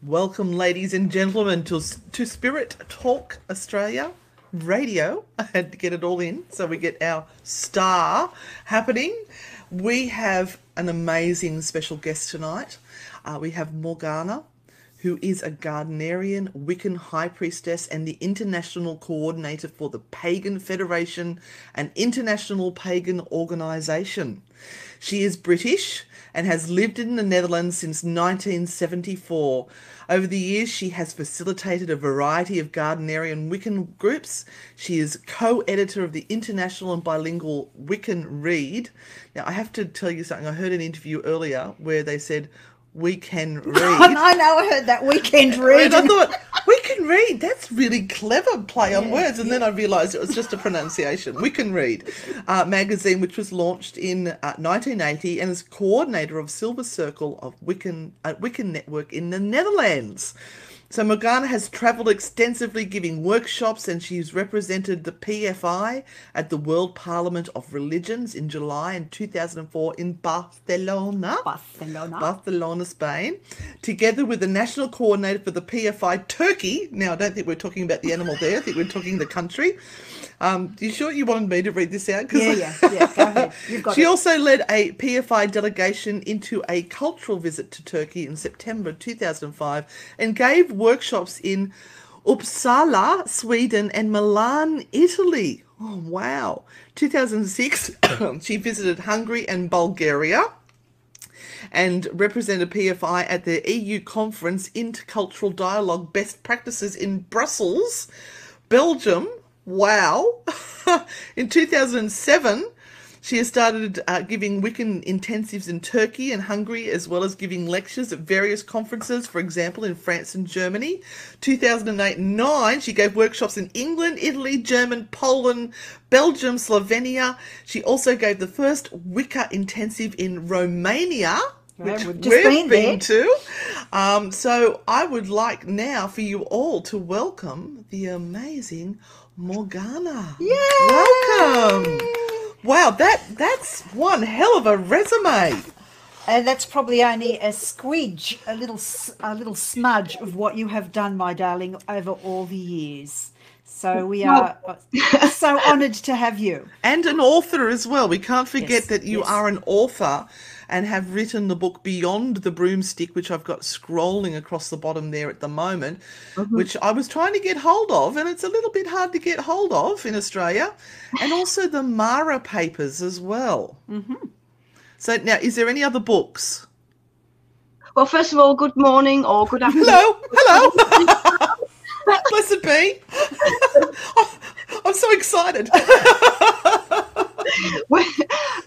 Welcome, ladies and gentlemen, to Spirit Talk Australia Radio. I had to get it all in so we get our star happening. We have an amazing special guest tonight. We have Morgana, who is a Gardnerian Wiccan High Priestess and the International Coordinator for the Pagan Federation, an international pagan organisation. She is British and has lived in the Netherlands since 1974. Over the years, she has facilitated a variety of Gardnerian Wiccan groups. She is co-editor of the international and bilingual Wiccan Read. Now, I have to tell you something. I heard an interview earlier where they said, "We can read." I know, I heard that, weekend read. And I thought, "We can read." That's really clever play on words. And then I realised it was just a pronunciation. We Can Read magazine, which was launched in 1980 and is coordinator of Silver Circle of Wiccan Network in the Netherlands. So Morgana has travelled extensively giving workshops, and she's represented the PFI at the World Parliament of Religions in July in 2004 in Barcelona, Spain, together with the national coordinator for the PFI Turkey. Now, I don't think we're talking about the animal there. I think we're talking the country. You sure you wanted me to read this out? Yeah, go ahead. You've got She it. also led a PFI delegation into a cultural visit to Turkey in September 2005 and gave workshops in Uppsala, Sweden and Milan, Italy. Oh, wow. 2006, she visited Hungary and Bulgaria and represented PFI at the EU conference Intercultural Dialogue Best Practices in Brussels, Belgium. Wow. In 2007, she has started giving Wiccan intensives in Turkey and Hungary, as well as giving lectures at various conferences, for example, in France and Germany. 2008-9, she gave workshops in England, Italy, Germany, Poland, Belgium, Slovenia. She also gave the first Wicca intensive in Romania, which we've just been to. So I would like now for you all to welcome the amazing Morgana. Yay! Welcome. Wow, that's one hell of a resume. And that's probably only a squidge, a little smudge of what you have done, my darling, over all the years. So we are so honoured to have you. And an author as well. We can't forget that you yes. are an author and have written the book Beyond the Broomstick, which I've got scrolling across the bottom there at the moment, which I was trying to get hold of, and it's a little bit hard to get hold of in Australia, and also the Mara Papers as well. So now, is there any other books? Well, first of all, good morning or good afternoon. Hello. Blessed be. I'm so excited.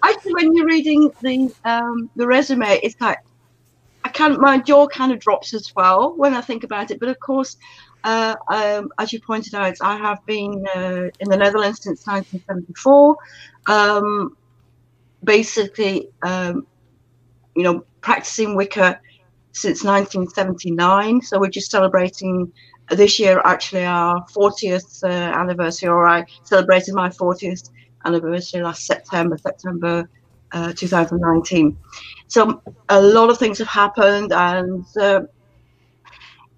Actually, when you're reading the resume, it's like my jaw kind of drops as well when I think about it. But of course, as you pointed out, I have been in the Netherlands since 1974. Basically, practicing Wicca since 1979. So we're just celebrating this year, actually, our 40th anniversary, or I celebrated my 40th anniversary last September 2019. So a lot of things have happened, and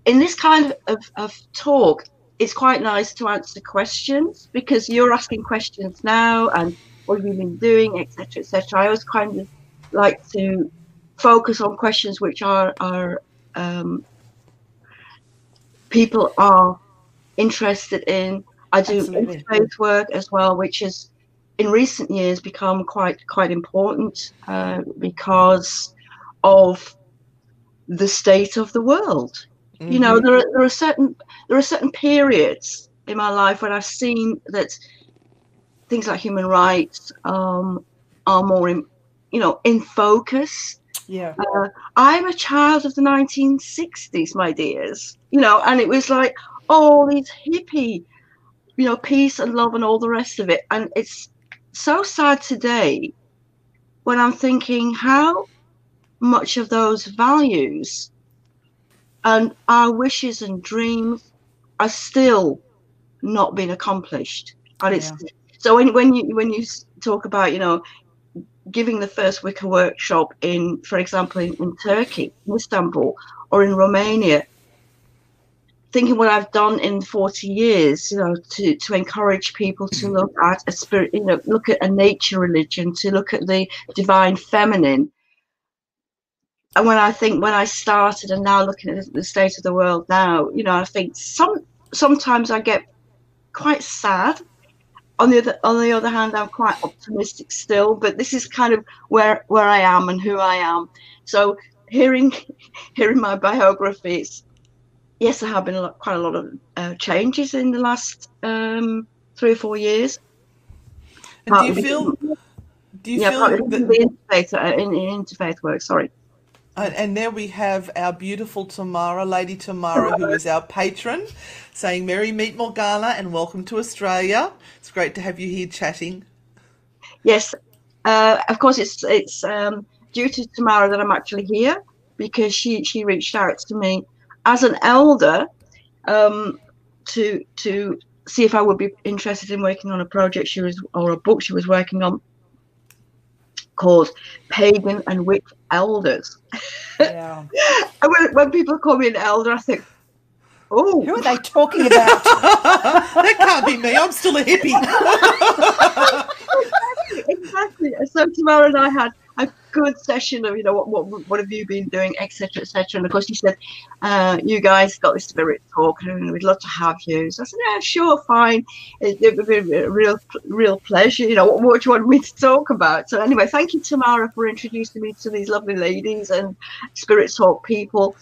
in this kind of talk, it's quite nice to answer questions, because you're asking questions now, and what have you been doing, etc., etc. I always kind of like to focus on questions which are people are interested in. I do interfaith work as well, which has in recent years become quite important because of the state of the world. You know, there are certain periods in my life when I've seen that things like human rights are more in focus. Yeah. I'm a child of the 1960s, my dears, and it was like all these hippie, peace and love and all the rest of it. And it's so sad today when I'm thinking how much of those values and our wishes and dreams are still not being accomplished. And it's so when you talk about, giving the first Wicca workshop in, for example, in Turkey, in Istanbul, or in Romania, thinking what I've done in 40 years, you know, to encourage people to look at a spirit, you know, look at a nature religion, to look at the divine feminine. And when I started, and now looking at the state of the world now, you know, I think sometimes I get quite sad. On the other hand, I'm quite optimistic still. But this is kind of where I am and who I am. So hearing my biographies, yes, there have been quite a lot of changes in the last 3 or 4 years. And do you feel the interfaith work? Sorry. And there we have our beautiful Tamara, Lady Tamara, who is our patron, saying Merry Meet Morgana and welcome to Australia. It's great to have you here chatting. Yes, of course, it's due to Tamara that I'm actually here, because she reached out to me as an elder to see if I would be interested in working on a project or a book she was working on, called Pagan and Witch Elders. Yeah. And when people call me an elder, I think, oh, who are they talking about? That can't be me. I'm still a hippie. Exactly. So Tamara and I had a good session of, you know, what have you been doing, etc., etc. And of course, she said, you guys got this spirit talk, and we'd love to have you. So I said, yeah, sure, fine. It would be a real pleasure. You know, what do you want me to talk about? So anyway, thank you, Tamara, for introducing me to these lovely ladies and spirit talk people.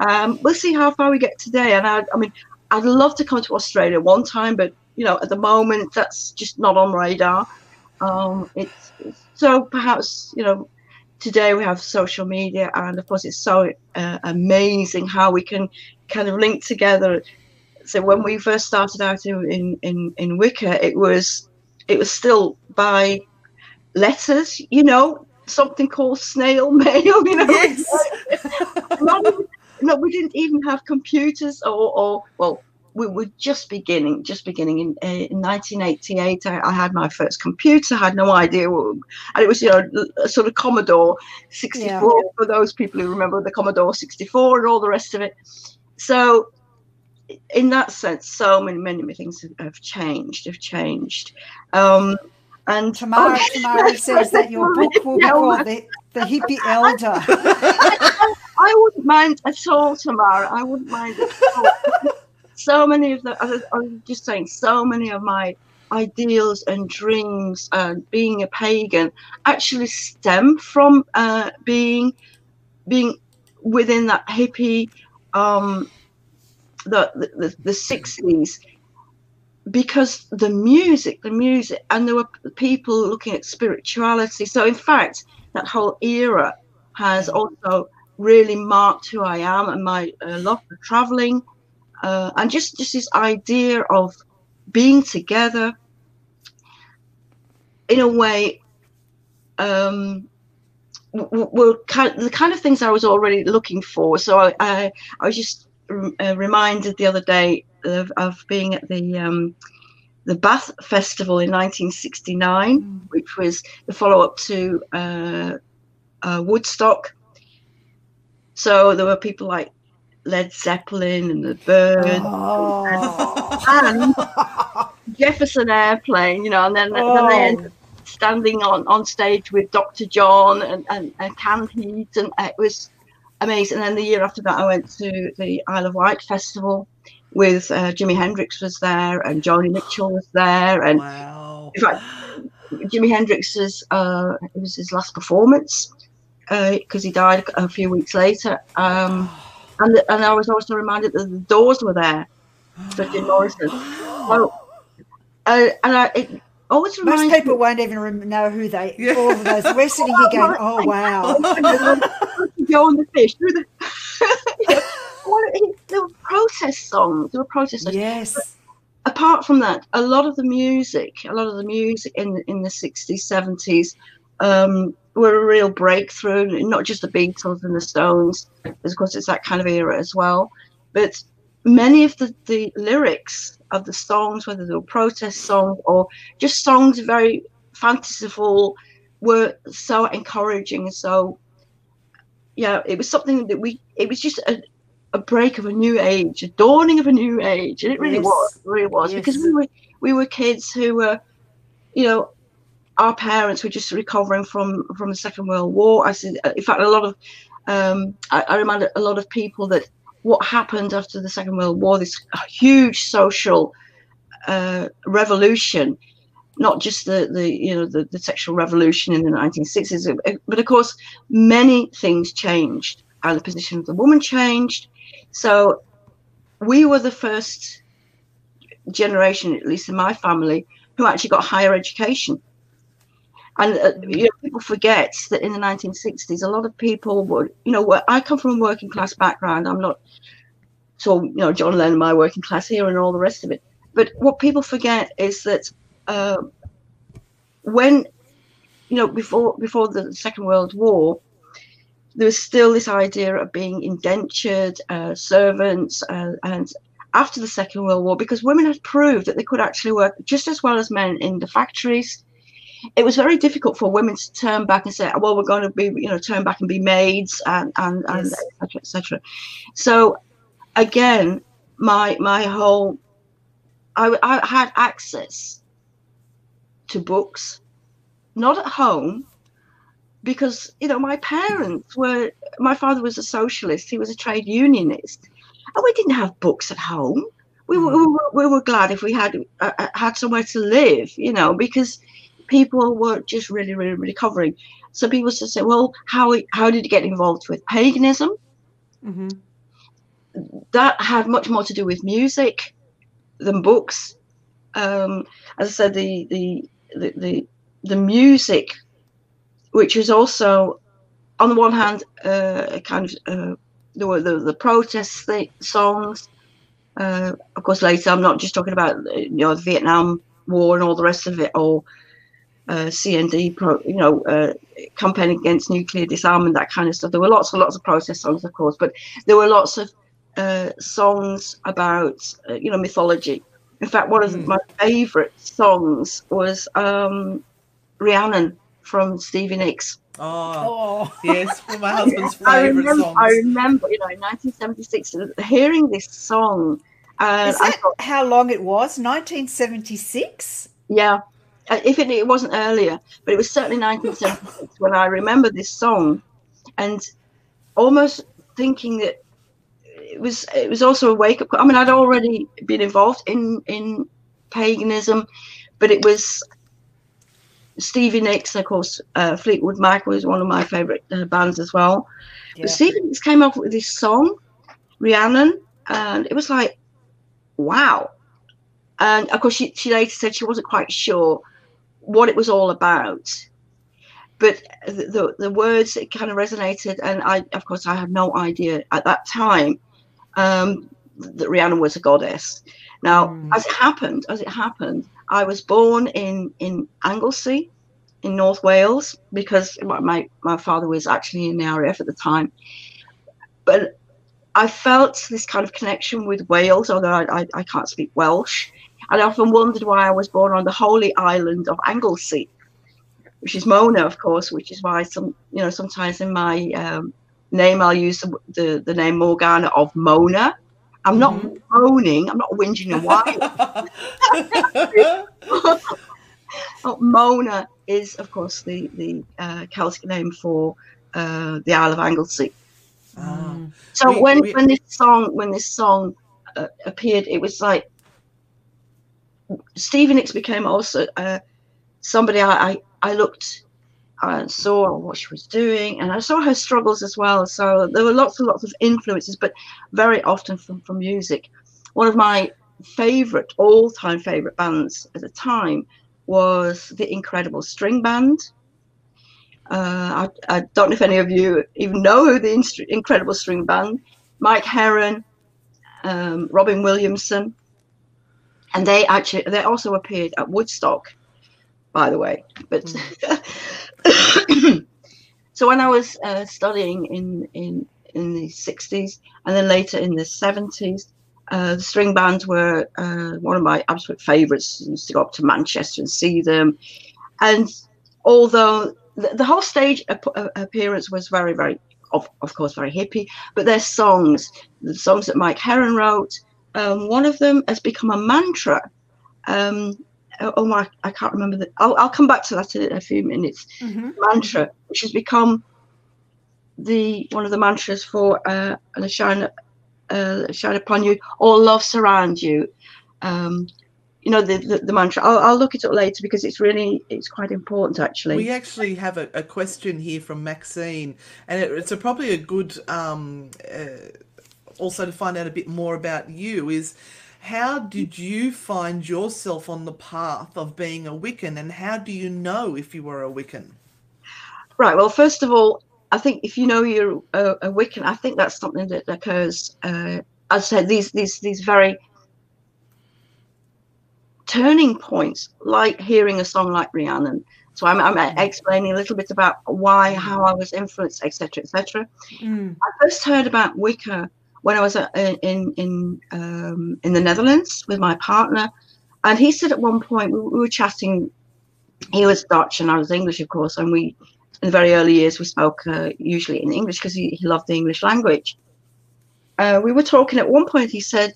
We'll see how far we get today. And I mean, I'd love to come to Australia one time, but you know, at the moment, that's just not on radar. So perhaps, you know, today we have social media, and of course it's so amazing how we can kind of link together. So when we first started out in Wicca, it was still by letters, you know, something called snail mail, you know. Yes. No, we didn't even have computers, or well, we were just beginning. In 1988, I had my first computer. Had no idea, and it was, you know, a sort of Commodore 64 for those people who remember the Commodore 64 and all the rest of it. So, in that sense, so many things have changed. And Tamara says that your book will be called the Hippie Elder. I wouldn't mind at all, Tamara. I wouldn't mind at all. So many of I was just saying, so many of my ideals and dreams and being a pagan actually stem from being within that hippie, the 60s, because the music, and there were people looking at spirituality. So in fact, that whole era has also really marked who I am, and my love for traveling. And just this idea of being together in a way, were the kind of things I was already looking for. So I was just reminded the other day of being at the Bath Festival in 1969, which was the follow-up to Woodstock. So there were people like Led Zeppelin and the Byrds and Jefferson Airplane, you know, and then they ended up standing on stage with Dr. John and Canned Heat, and it was amazing. And then the year after that, I went to the Isle of Wight Festival with Jimi Hendrix was there, and Joni Mitchell was there, and in fact, Jimi Hendrix's it was his last performance because he died a few weeks later. And I was also reminded that the Doors were there, so Jim Morrison. So, it always reminds most people won't even know who they. All of those. We're sitting here going, "Oh wow!" Go on the fish. There were protest songs. Yes. But apart from that, a lot of the music in the 60s, 70s were a real breakthrough. Not just the Beatles and the Stones, because of course it's that kind of era as well. But many of the lyrics of the songs, whether they were protest songs or just songs very fanciful, were so encouraging. So yeah, it was something that it was just a break of a new age, a dawning of a new age, and it really was, Yes. because we were kids who were, our parents were just recovering from the Second World War. I said, in fact, a lot of I remind a lot of people that what happened after the Second World War, this huge social revolution, not just the sexual revolution in the 1960s, but of course many things changed, and the position of the woman changed. So we were the first generation, at least in my family, who actually got higher education. And people forget that in the 1960s, a lot of people were, I come from a working class background. I'm not, so John Lennon, my working class here, and all the rest of it. But what people forget is that when, before the Second World War, there was still this idea of being indentured servants, and after the Second World War, because women had proved that they could actually work just as well as men in the factories, it was very difficult for women to turn back and say, well, we're going to be, turn back and be maids, and et cetera, et cetera. So again, my whole, I had access to books, not at home, because my parents were, my father was a socialist, he was a trade unionist, and we didn't have books at home. We were glad if we had somewhere to live, because people were just really, really recovering. So people used to say, well, how did you get involved with paganism? Mm-hmm. That had much more to do with music than books. As I said, the music, which was also, on the one hand, kind of there were the protest songs. Of course, later I'm not just talking about the Vietnam War and all the rest of it, or CND, campaigning against nuclear disarmament, that kind of stuff. There were lots and lots of protest songs, of course, but there were lots of songs about mythology. In fact, one of my favourite songs was Rhiannon from Stevie Nicks. Oh, yes, one of my husband's favourite songs. I remember, in 1976, hearing this song. Is that how long it was? 1976? Yeah. If it wasn't earlier, but it was certainly 1976 when I remember this song, and almost thinking that it was also a wake up call. I mean, I'd already been involved in paganism, but it was Stevie Nicks, of course. Fleetwood Mac was one of my favourite bands as well. Yeah. But Stevie Nicks came up with this song, Rhiannon, and it was like, wow. And of course, she later said she wasn't quite sure what it was all about, but the words, it kind of resonated. And I had no idea at that time that Rhiannon was a goddess. Now, as it happened, I was born in Anglesey in North Wales, because my father was actually in the RAF at the time. But I felt this kind of connection with Wales, although I can't speak Welsh. And I often wondered why I was born on the holy island of Anglesey, which is Mona, of course, which is why sometimes in my name I'll use the name Morgana of Mona. I'm not moaning, I'm not whinging and whining. Mona is, of course, the Celtic name for the Isle of Anglesey. So when this song appeared, it was like Stevie Nicks became also somebody I looked and saw what she was doing, and I saw her struggles as well. So there were lots and lots of influences, but very often from music. One of my all-time favorite bands at the time was the Incredible String Band. I don't know if any of you even know who the Incredible String Band. Mike Herron, Robin Williamson, and they also appeared at Woodstock, by the way. But so when I was studying in the 60s and then later in the 70s, the string bands were one of my absolute favourites. I used to go up to Manchester and see them, and although the whole stage appearance was very, very of course, very hippie, but they're songs, the songs that Mike Heron wrote. One of them has become a mantra. I can't remember that. I'll come back to that in a few minutes. Mantra, which has become one of the mantras for shine upon you, all love surround you. The mantra. I'll look it up later because it's quite important actually. We actually have a question here from Maxine, and it's probably a good also to find out a bit more about you is, how did you find yourself on the path of being a Wiccan, and how do you know if you were a Wiccan? Right. Well, first of all, I think if you know you're a Wiccan, I think that's something that occurs. As I said, these very turning points, like hearing a song like Rhiannon. So I'm explaining a little bit about how I was influenced, etc., etc. I first heard about Wicca when I was in the Netherlands with my partner, and he said at one point we were chatting. He was Dutch and I was English, of course, and in the very early years we spoke usually in English because he loved the English language. We were talking at one point. He said,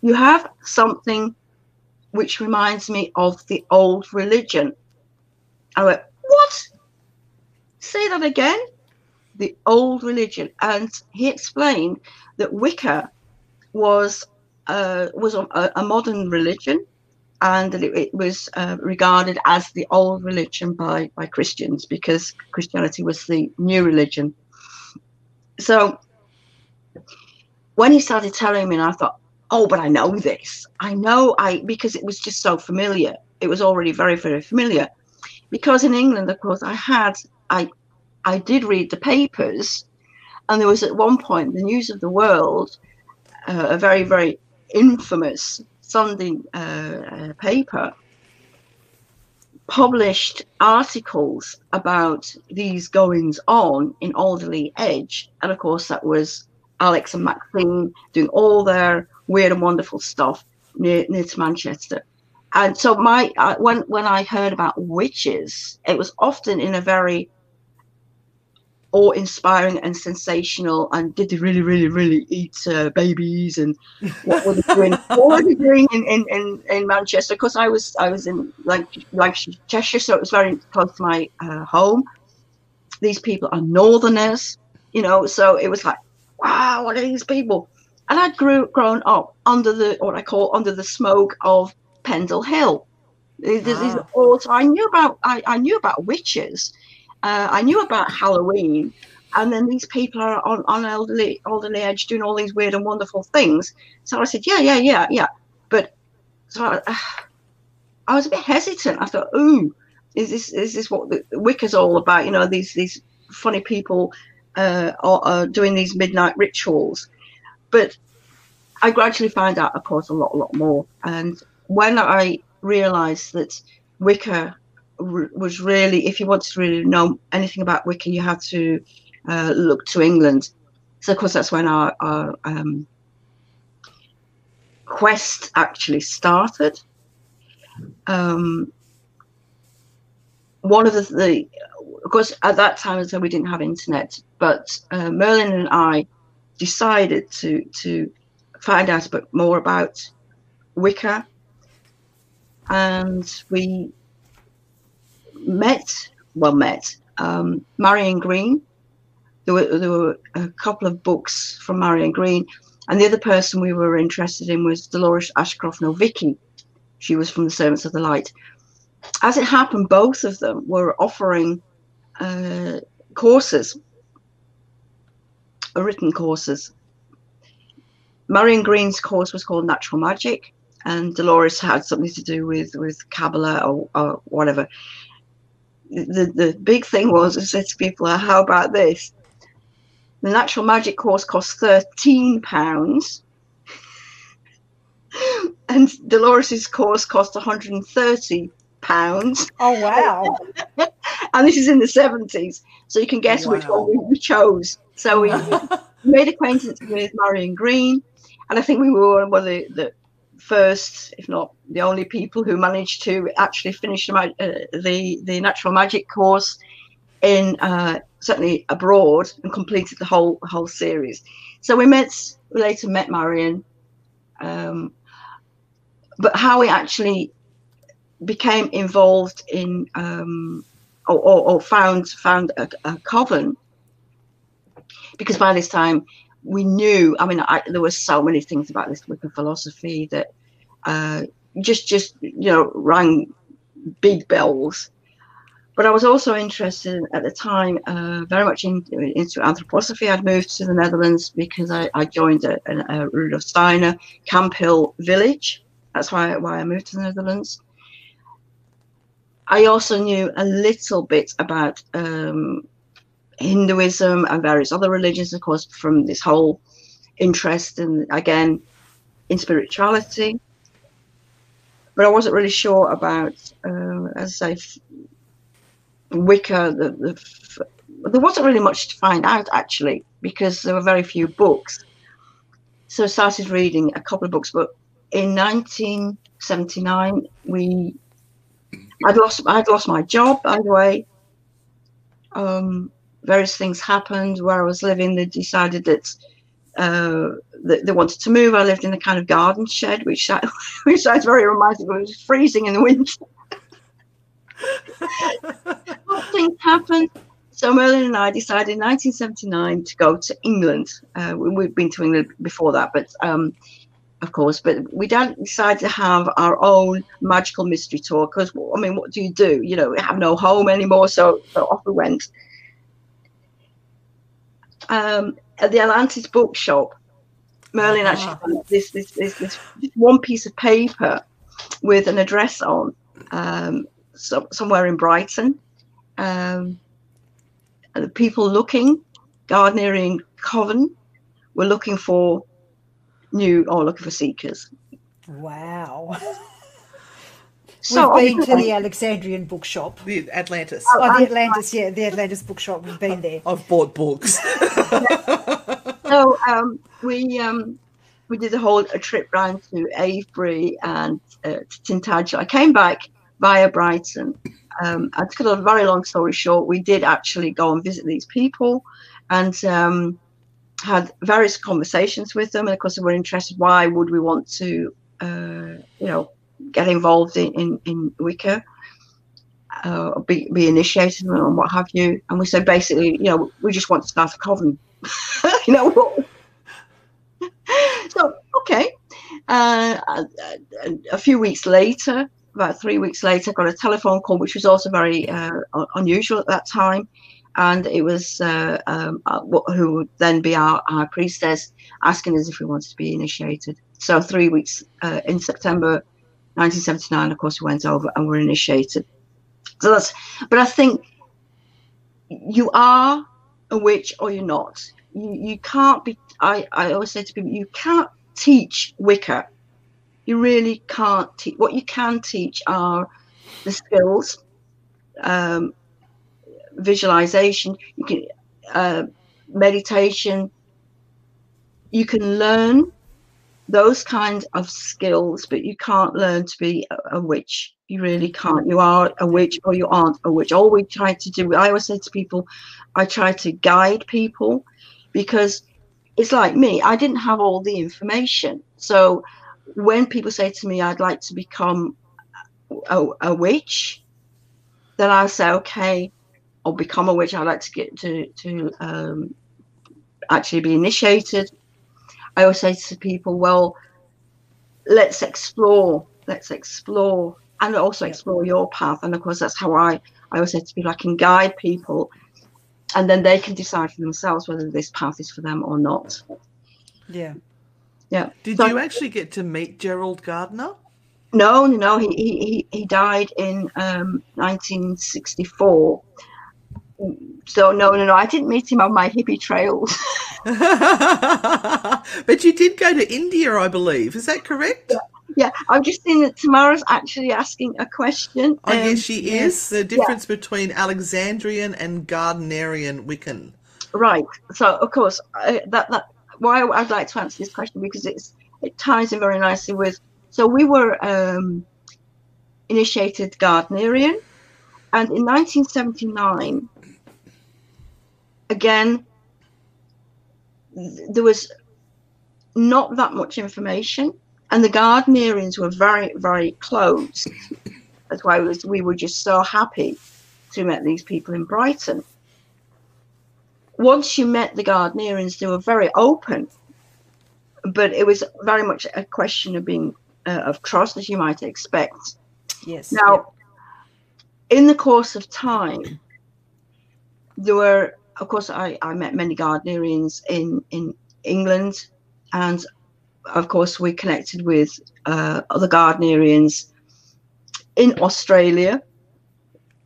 "You have something which reminds me of the old religion." I went, "What? Say that again." The old religion. And he explained that Wicca was a modern religion, and that it was regarded as the old religion by Christians, because Christianity was the new religion. So when he started telling me, and I thought, oh, but I know this. Because it was just so familiar. It was already very, very familiar. Because in England, of course, I did read the papers, and there was at one point the News of the World, a very, very infamous Sunday paper, published articles about these goings on in Alderley Edge. And of course, that was Alex and Maxine doing all their weird and wonderful stuff near to Manchester. And so when I heard about witches, it was often in a very awe-inspiring and sensational, and did they really, really, really eat babies, and what were they doing? What were they doing in Manchester? Because I was in Lancashire, Cheshire, so it was very close to my home. These people are northerners, so it was like, wow, what are these people? And I'd grown up under the smoke of Pendle Hill. So I knew about witches. I knew about Halloween, and then these people are on Alderley Edge doing all these weird and wonderful things. So I said, yeah. But so I was a bit hesitant. I thought, ooh, is this what the Wicca's all about? These funny people are doing these midnight rituals. But I gradually found out, of course, a lot more. And when I realised that Wicca was really, if you wanted to really know anything about Wicca, you had to look to England. So of course that's when our quest actually started. One of the of course at that time, as we didn't have internet, but Merlin and I decided to find out a bit more about Wicca, and we met Marion Green. There were a couple of books from Marion Green, and the other person we were interested in was Dolores Ashcroft Novicky. She was from the Servants of the Light. As it happened, both of them were offering courses, written courses. Marion Green's course was called Natural Magic, and Dolores had something to do with Kabbalah or whatever. The big thing was, I said to people, how about this? The Natural Magic course cost £13, and Dolores's course cost £130. Oh, wow. And this is in the 70s, so you can guess which one we chose. So we made acquaintance with Marion Green, and I think we were one of the first, if not the only people who managed to actually finish the Natural Magic course. in certainly abroad, and completed the whole series. So we later met Marion, but how we actually became involved in or found a coven, because by this time we knew, I mean, there were so many things about this Wicca philosophy that just rang big bells. But I was also interested at the time very much into anthroposophy. I'd moved to the Netherlands because I joined a Rudolf Steiner Camp Hill village. That's why I moved to the Netherlands. I also knew a little bit about Hinduism and various other religions, of course, from this whole interest in spirituality. But I wasn't really sure about, as I say, Wicca. There wasn't really much to find out, actually, because there were very few books. So I started reading a couple of books. But in 1979, I'd lost my job, by the way. Various things happened where I was living. They decided that they wanted to move. I lived in a kind of garden shed, which sounds very romantic. It was freezing in the winter. Things happened. So Merlin and I decided in 1979 to go to England. We'd been to England before that, but of course, but we decided to have our own magical mystery tour, because, I mean, what do? You know, we have no home anymore, so off we went. At the Atlantis bookshop, Merlin actually found this one piece of paper with an address on, somewhere in Brighton. The people looking, Gardnerian Coven, were looking for seekers. Wow. So we've been to the Alexandrian bookshop. The Atlantis. The Atlantis, yeah, the Atlantis bookshop. We've been there. I've bought books. So we did a trip round to Avebury and to Tintagel. I came back via Brighton. And to cut a very long story short, we did actually go and visit these people, and had various conversations with them. And of course, they were interested. Why would we want to, get involved in Wicca, be initiated and what have you? And we said basically, we just want to start a coven. So okay. A few weeks later, about 3 weeks later, I got a telephone call, which was also very unusual at that time. And it was who would then be our priestess, asking us if we wanted to be initiated. So 3 weeks in September 1979, of course, we went over and were initiated. So but I think you are a witch or you're not. You can't be, I always say to people, you can't teach Wicca. You really can't teach. What you can teach are the skills, visualization, you can, meditation. You can learn those kinds of skills, but you can't learn to be a witch. You really can't. You are a witch or you aren't a witch. All we try to do, I always say to people, I try to guide people, because it's like me, I didn't have all the information. So when people say to me, I'd like to become a witch, then I say, okay, I'll become a witch. I'd like to get to actually be initiated. I always say to people, well, let's explore, and also explore your path. And of course, that's how I always say to people, I can guide people, and then they can decide for themselves whether this path is for them or not. Yeah. Yeah. Did you actually get to meet Gerald Gardner? No. He died in 1964. So no, I didn't meet him on my hippie trails. But you did go to India, I believe. Is that correct? Yeah. I've just seen that Tamara's actually asking a question. Oh, yes, she is. The difference between Alexandrian and Gardnerian Wiccan. Right. So, of course, that why I'd like to answer this question, because it ties in very nicely with. So we were initiated Gardnerian, and in 1979, again, there was not that much information, and the Gardnerians were very, very close. That's why we were just so happy to meet these people in Brighton. Once you met the Gardnerians, they were very open, but it was very much a question of being of trust, as you might expect. Yes. Now, in the course of time, there were, of course, I met many Gardnerians in England, and of course we connected with other Gardnerians in Australia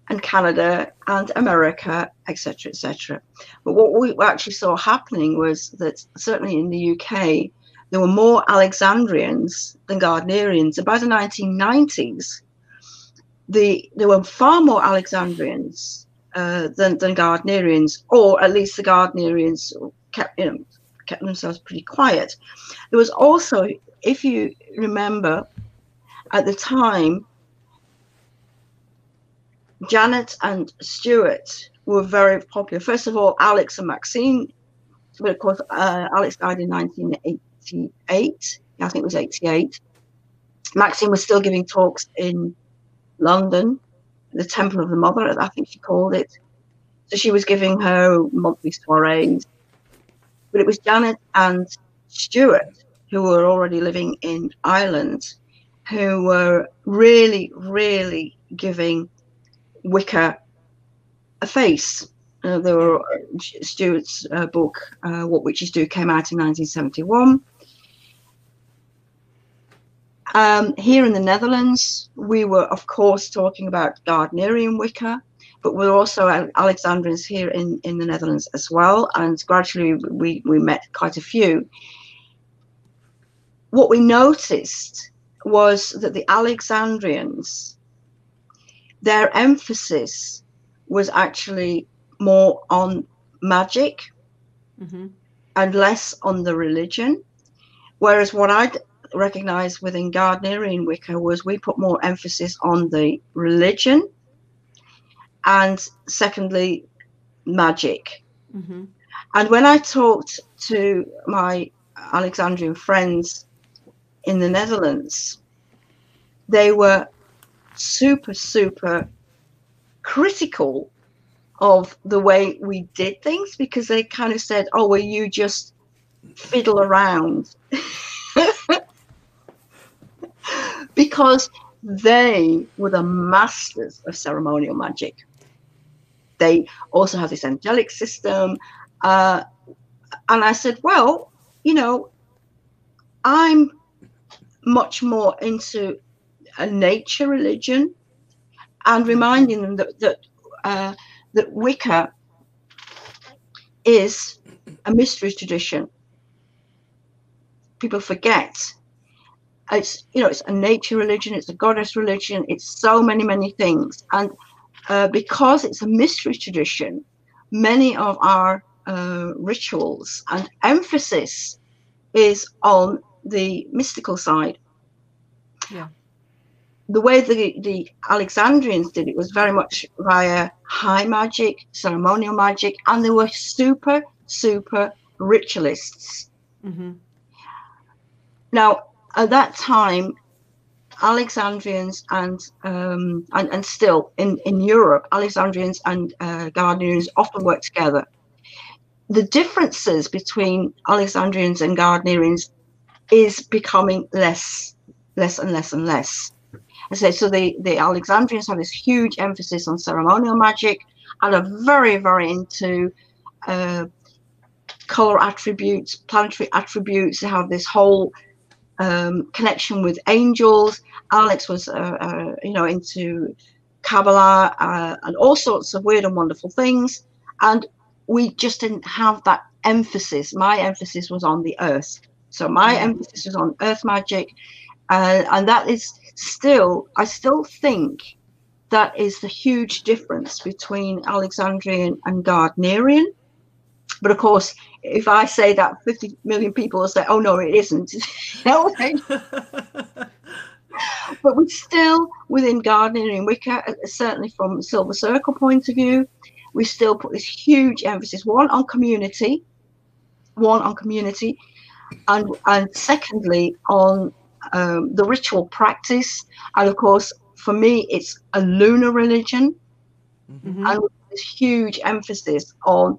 and Canada and America, etc., etc. But what we actually saw happening was that certainly in the UK, there were more Alexandrians than Gardnerians. By the 1990s, there were far more Alexandrians than Gardnerians, or at least the Gardnerians kept themselves pretty quiet. There was also, if you remember, at the time, Janet and Stuart were very popular. First of all, Alex and Maxine, but of course, Alex died in 1988. I think it was 88. Maxine was still giving talks in London, the Temple of the Mother, I think she called it. So she was giving her monthly soirees. But it was Janet and Stuart, who were already living in Ireland, who were really, really giving Wicca a face. There were Stuart's book, What Witches Do, came out in 1971. Here in the Netherlands, we were, of course, talking about Gardnerian Wicca, but we're also Alexandrians here in the Netherlands as well, and gradually we met quite a few. What we noticed was that the Alexandrians, their emphasis was actually more on magic and less on the religion, whereas what I'd recognized within Gardnerian Wicca was we put more emphasis on the religion and secondly magic. And when I talked to my Alexandrian friends in the Netherlands, they were super critical of the way we did things, because they kind of said, oh, well, you just fiddle around. Because they were the masters of ceremonial magic. They also have this angelic system. And I said, well, you know, I'm much more into a nature religion, and reminding them that Wicca is a mystery tradition. People forget. It's, you know, it's a nature religion, it's a goddess religion, it's so many things. And because it's a mystery tradition, many of our rituals and emphasis is on the mystical side. Yeah. The way the Alexandrians did it was very much via high magic, ceremonial magic, and they were super ritualists. Now, at that time, Alexandrians and still in Europe, Alexandrians and Gardnerians often work together. The differences between Alexandrians and Gardnerians is becoming less and less. I say, so the Alexandrians have this huge emphasis on ceremonial magic and are very into color attributes, planetary attributes. They have this whole connection with angels. Alex was into Kabbalah and all sorts of weird and wonderful things, and we just didn't have that emphasis. My emphasis was on the earth, so my emphasis was on earth magic, and that is still, I still think that is the huge difference between Alexandrian and Gardnerian. But of course, if I say that, 50 million people will say, oh no, it isn't. But we still, within Gardnerian Wicca, certainly from the Silver Circle point of view, we still put this huge emphasis, one on community, and secondly on the ritual practice. And of course, for me, it's a lunar religion, and this huge emphasis on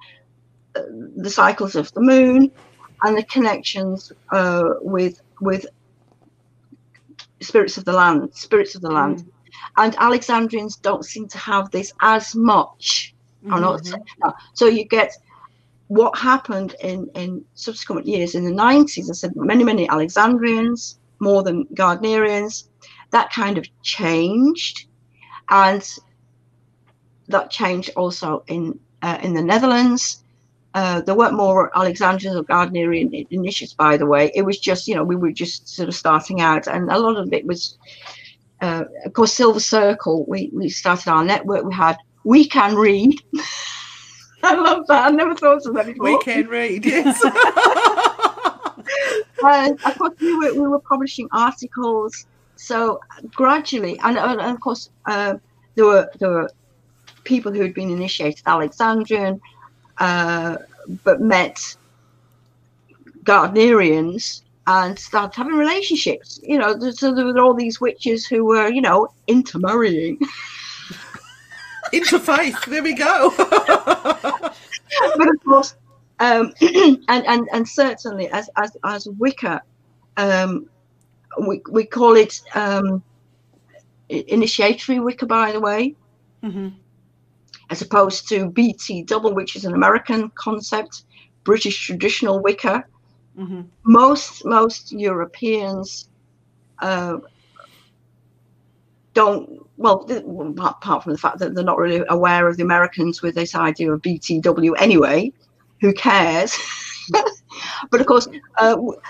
the cycles of the moon and the connections with spirits of the land. And Alexandrians don't seem to have this as much. So you get what happened in subsequent years. In the 90s, I said many Alexandrians, more than Gardnerians. That kind of changed, and that changed also in the Netherlands. There weren't more Alexandrians or Gardnerian initiates, by the way. It was just, we were just sort of starting out, and a lot of it was, of course, Silver Circle. We started our network. We had We Can Read. I love that. I never thought of that before. We Can Read, yes. And of course, we were publishing articles. So gradually, and of course, there were people who had been initiated Alexandrian, but met Gardnerians and started having relationships. So there were all these witches who were, intermarrying. Interfaith, there we go. But of course, and certainly as Wicca, we call it initiatory Wicca, by the way, as opposed to BTW, which is an American concept, British traditional Wicca. Most Europeans don't, well, apart from the fact that they're not really aware of the Americans with this idea of BTW anyway. Who cares? But of course,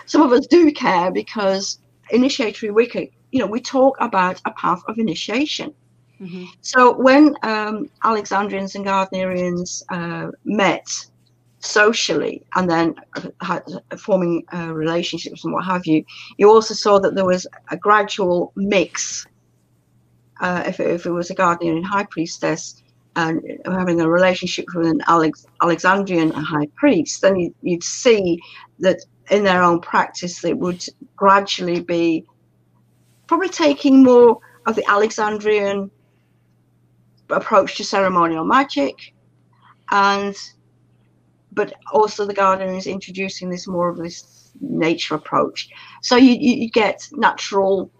some of us do care, because initiatory Wicca, we talk about a path of initiation. So when Alexandrians and Gardnerians met socially and then forming relationships and what have you, you also saw that there was a gradual mix. If it was a Gardnerian high priestess and having a relationship with an Alexandrian high priest, then you'd see that in their own practice it would gradually be probably taking more of the Alexandrian approach to ceremonial magic, but also the Gardnerians introducing this more of this nature approach. So you get natural,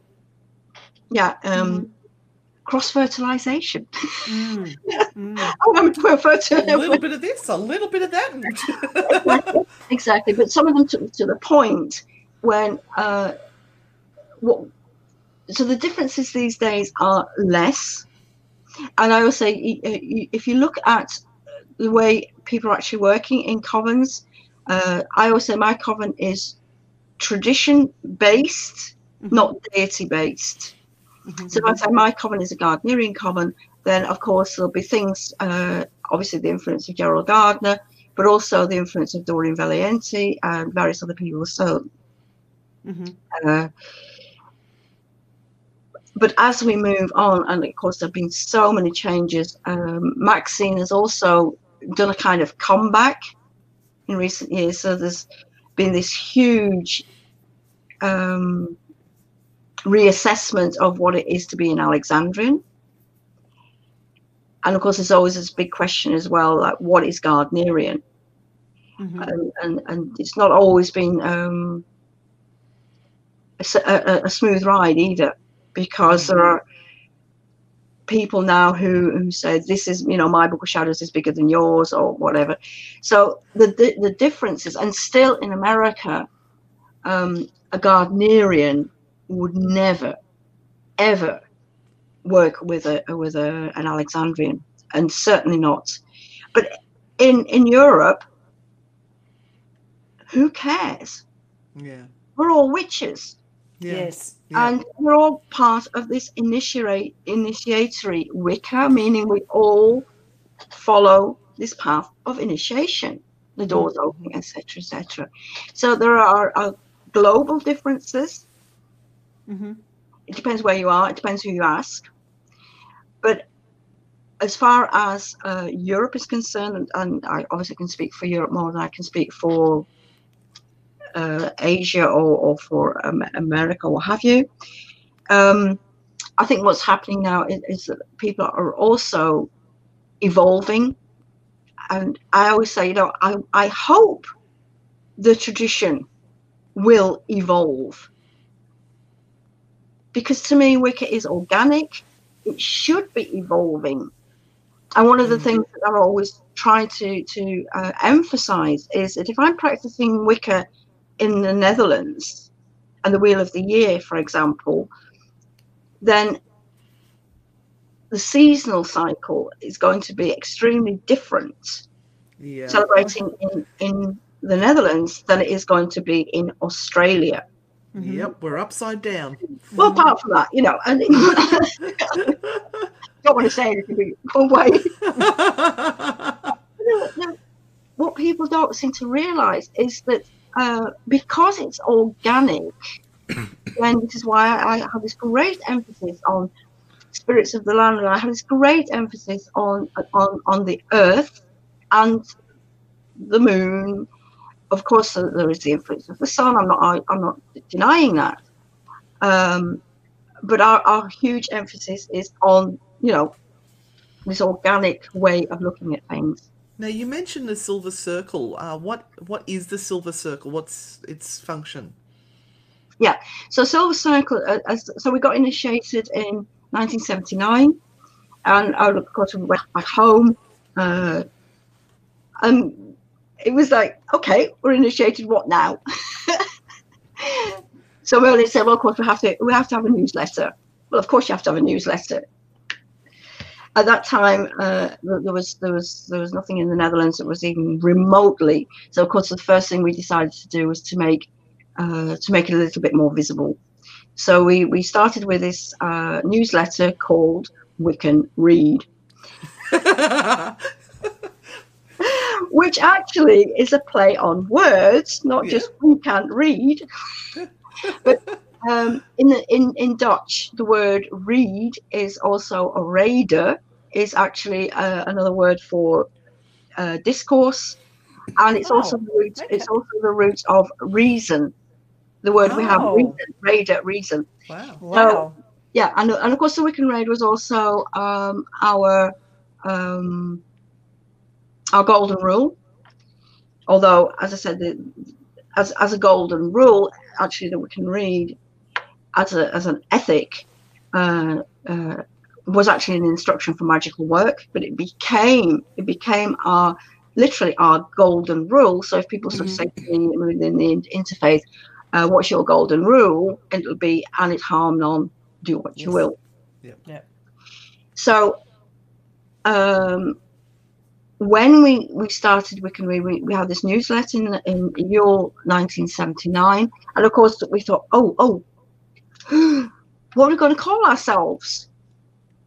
cross-fertilization. A little bit of this, a little bit of that. Exactly. But some of them to the point when so the differences these days are less. And I would say, if you look at the way people are actually working in covens, I always say my coven is tradition-based, not deity-based. So if I say my coven is a Gardnerian coven, then of course there'll be things, obviously the influence of Gerald Gardner, but also the influence of Doreen Valiente and various other people. So, but as we move on, and of course there have been so many changes, Maxine has also done a kind of comeback in recent years. So there's been this huge reassessment of what it is to be an Alexandrian. And of course, there's always this big question as well, like what is Gardnerian? And it's not always been a smooth ride either, because there are people now who say this is, my book of shadows is bigger than yours or whatever. So the differences, and still in America, a Gardnerian would never ever work with an Alexandrian, and certainly not. But in Europe, who cares? We're all witches. Yes. And we're all part of this initiatory Wicca, meaning we all follow this path of initiation, the doors opening, etc., etc. So there are global differences. It depends where you are. It depends who you ask. But as far as Europe is concerned, and I obviously can speak for Europe more than I can speak for Asia or for America, what have you. I think what's happening now is that people are also evolving. And I always say, you know, I hope the tradition will evolve. Because to me, Wicca is organic. It should be evolving. And one of the things that I'm always trying to emphasize is that if I'm practicing Wicca in the Netherlands and the Wheel of the Year, for example, then the seasonal cycle is going to be extremely different celebrating in the Netherlands than it is going to be in Australia. Yep, we're upside down. Well, apart from that, you know, and don't want to say anything one way. What people don't seem to realise is that because it's organic, and this is why I have this great emphasis on spirits of the land, and I have this great emphasis on the earth and the moon. Of course, there is the influence of the sun. I'm not denying that. But our huge emphasis is on, you know, this organic way of looking at things. Now, you mentioned the silver circle. What is the silver circle? What's its function? Yeah, so silver circle. So we got initiated in 1979, and of course we went back home. It was like, okay, we're initiated. What now? So Merlin said, well, of course we have to have a newsletter. Well, of course you have to have a newsletter. At that time, there was nothing in the Netherlands that was even remotely. So of course the first thing we decided to do was to make it a little bit more visible. So we started with this newsletter called Wiccan Read. Which actually is a play on words, not just we can't read. But in Dutch, the word read is also a reder, is actually another word for discourse, and it's also the root. Okay. It's also the root of reason. The word we have, reason, reder, reason. Wow! So, yeah, and of course the Wiccan Raid was also our golden rule. Although, as I said, as a golden rule, actually the Wiccan Read as an ethic was actually an instruction for magical work, but it became literally our golden rule. So if people sort of say to me within the interfaith, what's your golden rule? It'll be, and it harm none, do what you will. Yeah. So when we started Wiccan Read, we had this newsletter in Yule 1979, and of course we thought, oh, what are we going to call ourselves?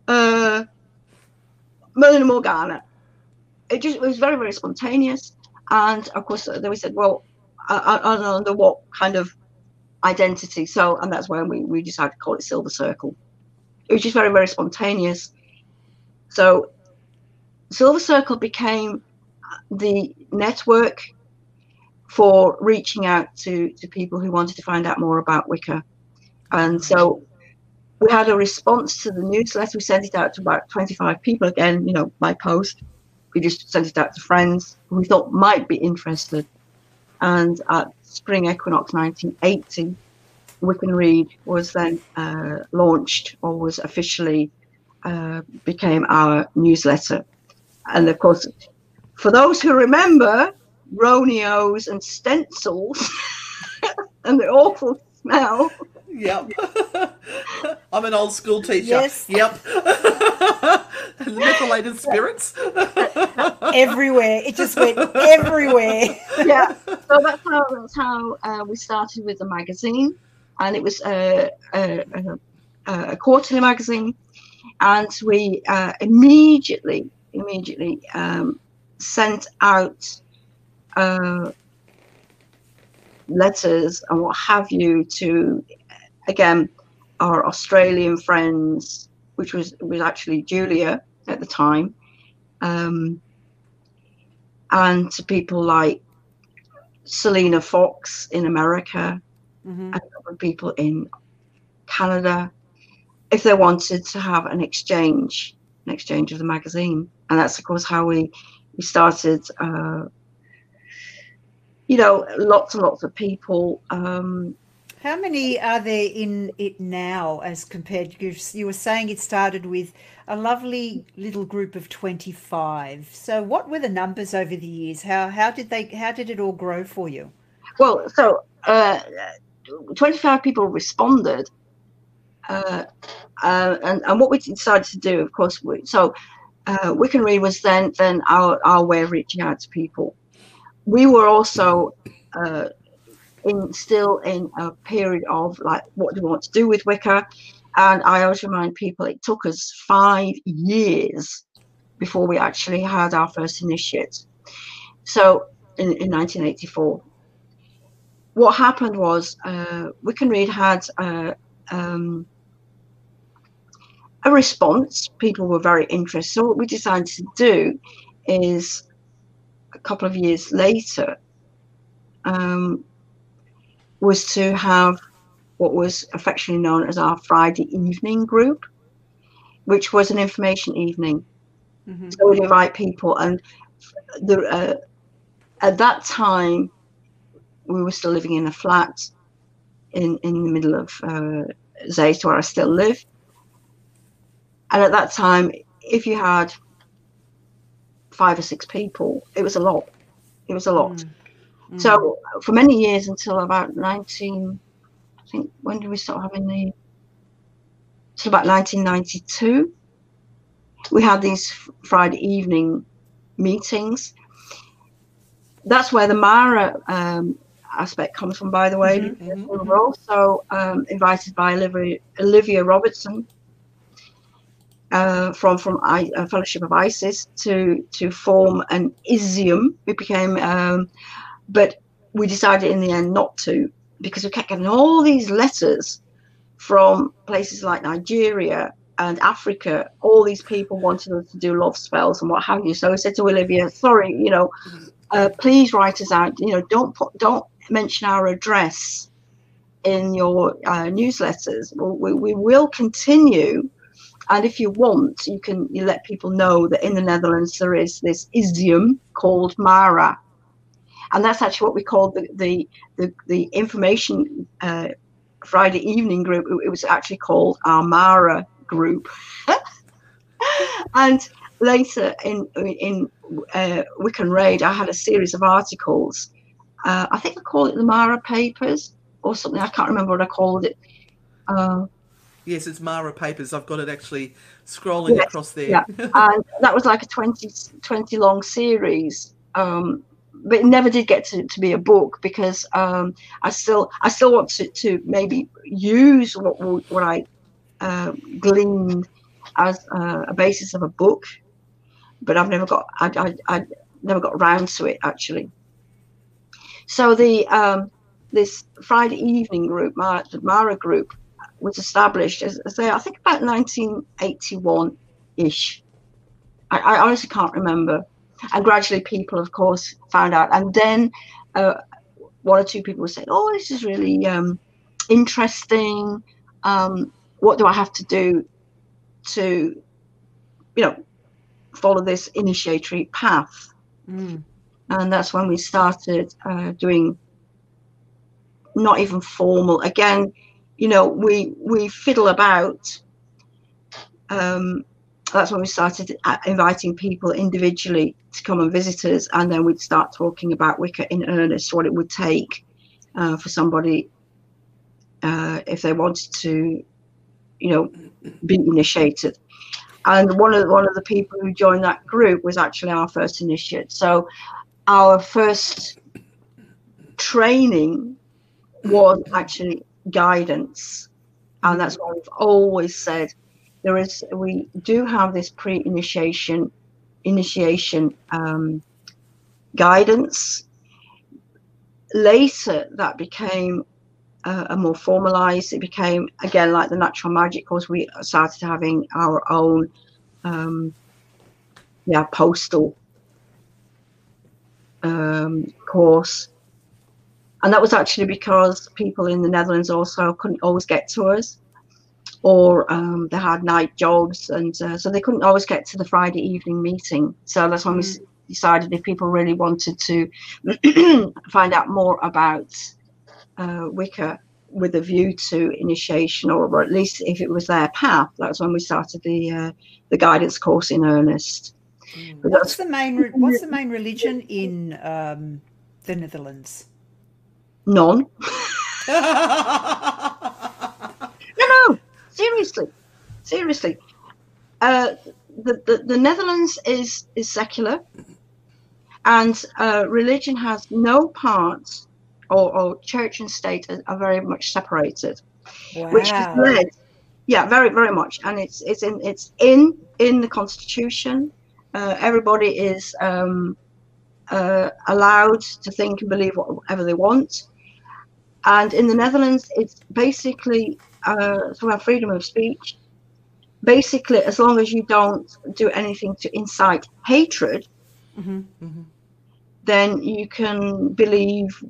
Merlin and Morgana. It was very, very spontaneous, and of course then we said, well, under what kind of identity? So, and that's when we decided to call it Silver Circle. It was just very, very spontaneous. So Silver Circle became the network for reaching out to people who wanted to find out more about Wicca. And so we had a response to the newsletter. We sent it out to about 25 people, again, you know, by post. We just sent it out to friends who we thought might be interested. And at spring equinox 1980, Wiccan Read was then launched, or was officially became our newsletter. And of course, for those who remember Roneos and stencils and the awful smell. Yep. I'm an old school teacher. Yes. Yep. And the methylated spirits. Everywhere. It just went everywhere. Yeah. So that's how we started with the magazine, and it was a quarterly magazine, and we immediately sent out letters and what have you to, again, our Australian friends, which was actually Julia. at the time, and to people like Selena Fox in America, Mm-hmm. and a couple of people in Canada, if they wanted to have an exchange of the magazine. And that's of course how we started, lots and lots of people. How many are there in it now as compared? Because you were saying it started with a lovely little group of 25. So what were the numbers over the years? How did it all grow for you? Well, so 25 people responded, and what we decided to do, of course, Wiccan Read was then our way of reaching out to people. We were also still in a period of like, what do we want to do with Wicca? And I always remind people it took us 5 years before we actually had our first initiate. So in 1984, what happened was Wiccan Read had a response. People were very interested. So what we decided to do is, a couple of years later, was to have what was affectionately known as our Friday evening group, which was an information evening. Mm-hmm. So we'd invite people, and at that time we were still living in a flat in the middle of Zeist, where I still live. And at that time, if you had 5 or 6 people, it was a lot. It was a lot. Mm. So for many years, until about 19, I think, when did we start having so about 1992, we had these Friday evening meetings. That's where the Mara aspect comes from, by the way. Mm-hmm. We were also invited by Olivia Robertson from Fellowship of Isis to form an Isium. It became, but we decided in the end not to, because we kept getting all these letters from places like Nigeria and Africa. All these people wanted us to do love spells and what have you. So we said to Olivia, sorry, please write us out. Don't mention our address in your newsletters. We will continue. And if you want, you let people know that in the Netherlands there is this Isium called Mara, and that's actually what we called the information Friday evening group. It was actually called our Mara group. And later in Wiccan Raid, I had a series of articles. I think I called it the Mara Papers or something. I can't remember what I called it. Yes, it's Mara Papers. I've got it actually scrolling across there. Yeah, and that was like a 20 long series. But it never did get to be a book, because I still want to maybe use what I gleaned as a basis of a book, but I've never got I never got around to it actually. So this Friday evening group, the Mara group, was established as I say, I think about 1981-ish. I honestly can't remember. And gradually people, of course, found out. And then 1 or 2 people would say, oh, this is really interesting. What do I have to do to, follow this initiatory path? Mm. And that's when we started doing not even formal. Again, we fiddle about. That's when we started inviting people individually to come and visit us, and then we'd start talking about Wicca in earnest, what it would take for somebody if they wanted to, be initiated. And one of the people who joined that group was actually our first initiate. So our first training was actually guidance, and that's what we've always said. We do have this pre-initiation guidance. Later, that became a more formalized. It became, again, like the natural magic course. We started having our own postal course. And that was actually because people in the Netherlands also couldn't always get to us, or they had night jobs, and so they couldn't always get to the Friday evening meeting. So that's when we decided if people really wanted to find out more about Wicca with a view to initiation, or at least if it was their path, that's when we started the guidance course in earnest. What's the main religion in the Netherlands? None. No, seriously. The Netherlands is secular, and religion has no part, or church and state are very much separated. Wow. Which has led, very, very much, and it's in the constitution. Everybody is allowed to think and believe whatever they want. And in the Netherlands, it's basically so we have freedom of speech. Basically, as long as you don't do anything to incite hatred, then you can believe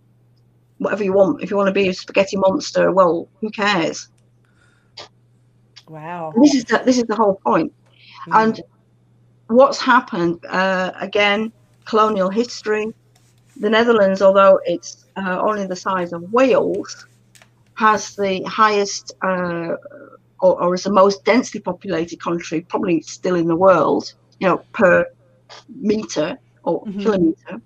whatever you want. If you want to be a spaghetti monster, well, who cares? Wow. This is the whole point. And what's happened, again, colonial history. The Netherlands, although it's only the size of Wales, has the highest or is the most densely populated country, probably still in the world, per meter or kilometer.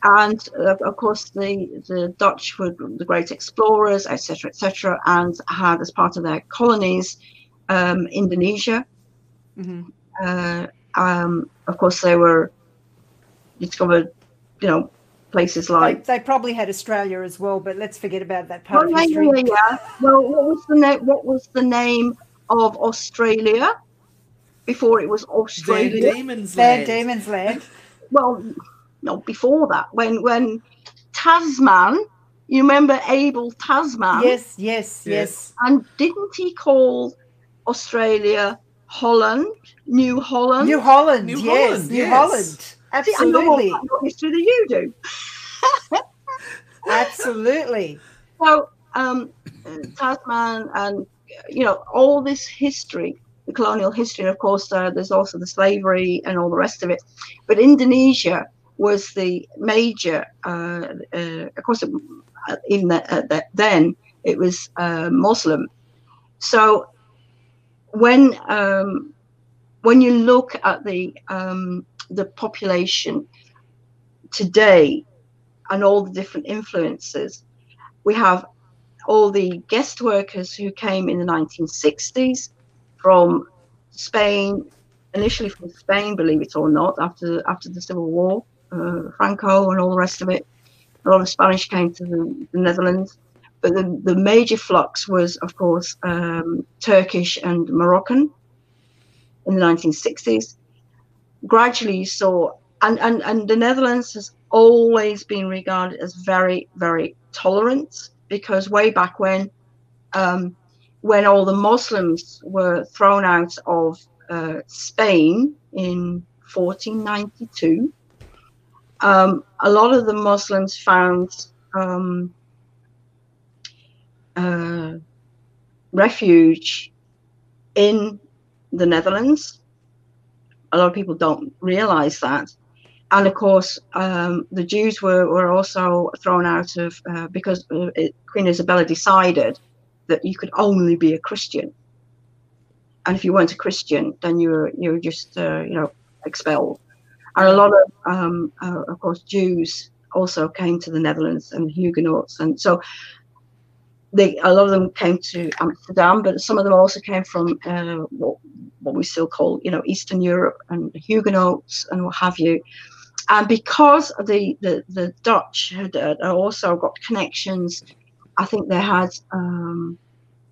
And of course, the Dutch were the great explorers, etc., and had as part of their colonies Indonesia. Of course, they were discovered, places like they probably had Australia as well, but let's forget about that part of history. Yeah. Well, what was the name of Australia before it was Australia? Van Diemen's Land. Well, no, before that, when Tasman, you remember Abel Tasman? Yes. And didn't he call Australia Holland, New Holland? New Holland. Absolutely. See, I know more about history than you do. Absolutely. So Tasman, and all this history, the colonial history, and of course there's also the slavery and all the rest of it. But Indonesia was the major. Of course, even then it was Muslim. So when you look at the population today and all the different influences, we have all the guest workers who came in the 1960s from Spain, initially from Spain, believe it or not, after the Civil War, Franco and all the rest of it. A lot of Spanish came to the Netherlands, but the major flux was, of course, Turkish and Moroccan in the 1960s. Gradually you saw, and the Netherlands has always been regarded as very, very tolerant, because way back when all the Muslims were thrown out of Spain in 1492, a lot of the Muslims found refuge in the Netherlands. A lot of people don't realize that. And of course, the Jews were also thrown out of because Queen Isabella decided that you could only be a Christian, and if you weren't a Christian, then you were just expelled. And a lot of course, Jews also came to the Netherlands, and Huguenots, and so a lot of them came to Amsterdam, but some of them also came from what we still call Eastern Europe, and Huguenots and what have you. And because the Dutch had also got connections, I think they had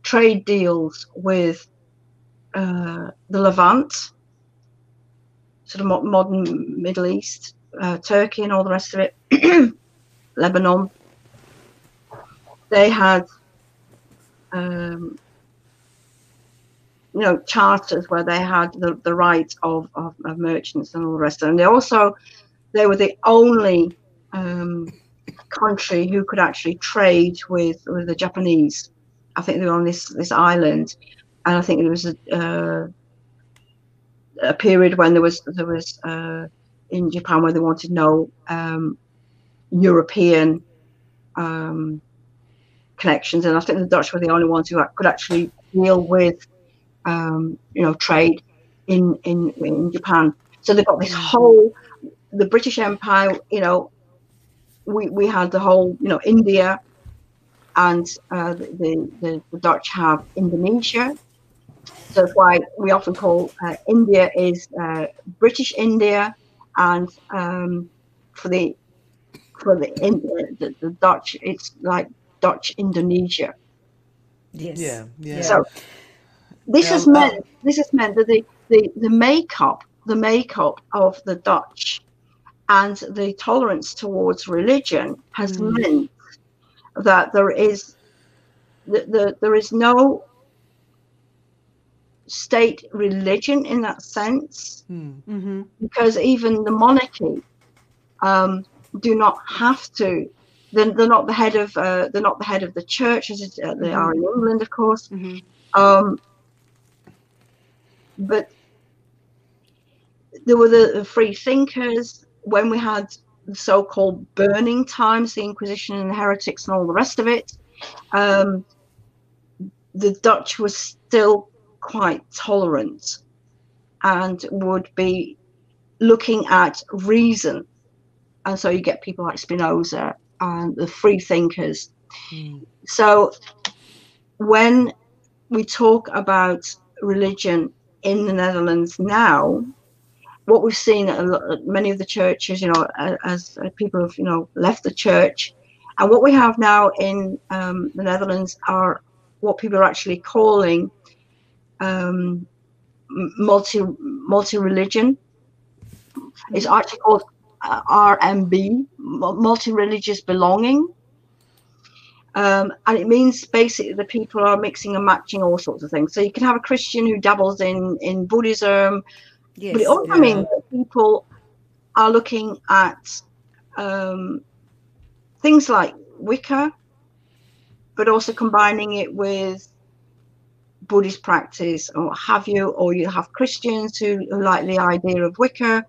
trade deals with the Levant, sort of modern Middle East, Turkey and all the rest of it, Lebanon. They had charters where they had the right of merchants and all the rest of them. They were the only country who could actually trade with the Japanese. I think they were on this island, and I think there was a period when there was in Japan where they wanted no European connections, and I think the Dutch were the only ones who could actually deal with trade in Japan. So they've got this whole, the British Empire, we had the whole, India, and the Dutch have Indonesia. So that's why we often call India is British India, and for the Dutch, it's like Dutch Indonesia. Yes. Yeah. So this has meant that the makeup of the Dutch and the tolerance towards religion has meant that there is no state religion in that sense, because even the monarchy do not have to. They're not the head of the church as they are in England, of course. But there were the free thinkers when we had the so-called burning times, the Inquisition and the heretics and all the rest of it. The Dutch was still quite tolerant and would be looking at reason, and so you get people like Spinoza and the free thinkers. So when we talk about religion in the Netherlands now, what we've seen at many of the churches, as people have, left the church, and what we have now in the Netherlands are what people are actually calling multi-religion. It's actually called RMB, multi-religious belonging. And it means basically the people are mixing and matching all sorts of things. So you can have a Christian who dabbles in Buddhism, but it also means that people are looking at things like Wicca, but also combining it with Buddhist practice, or have you, or you have Christians who like the idea of Wicca.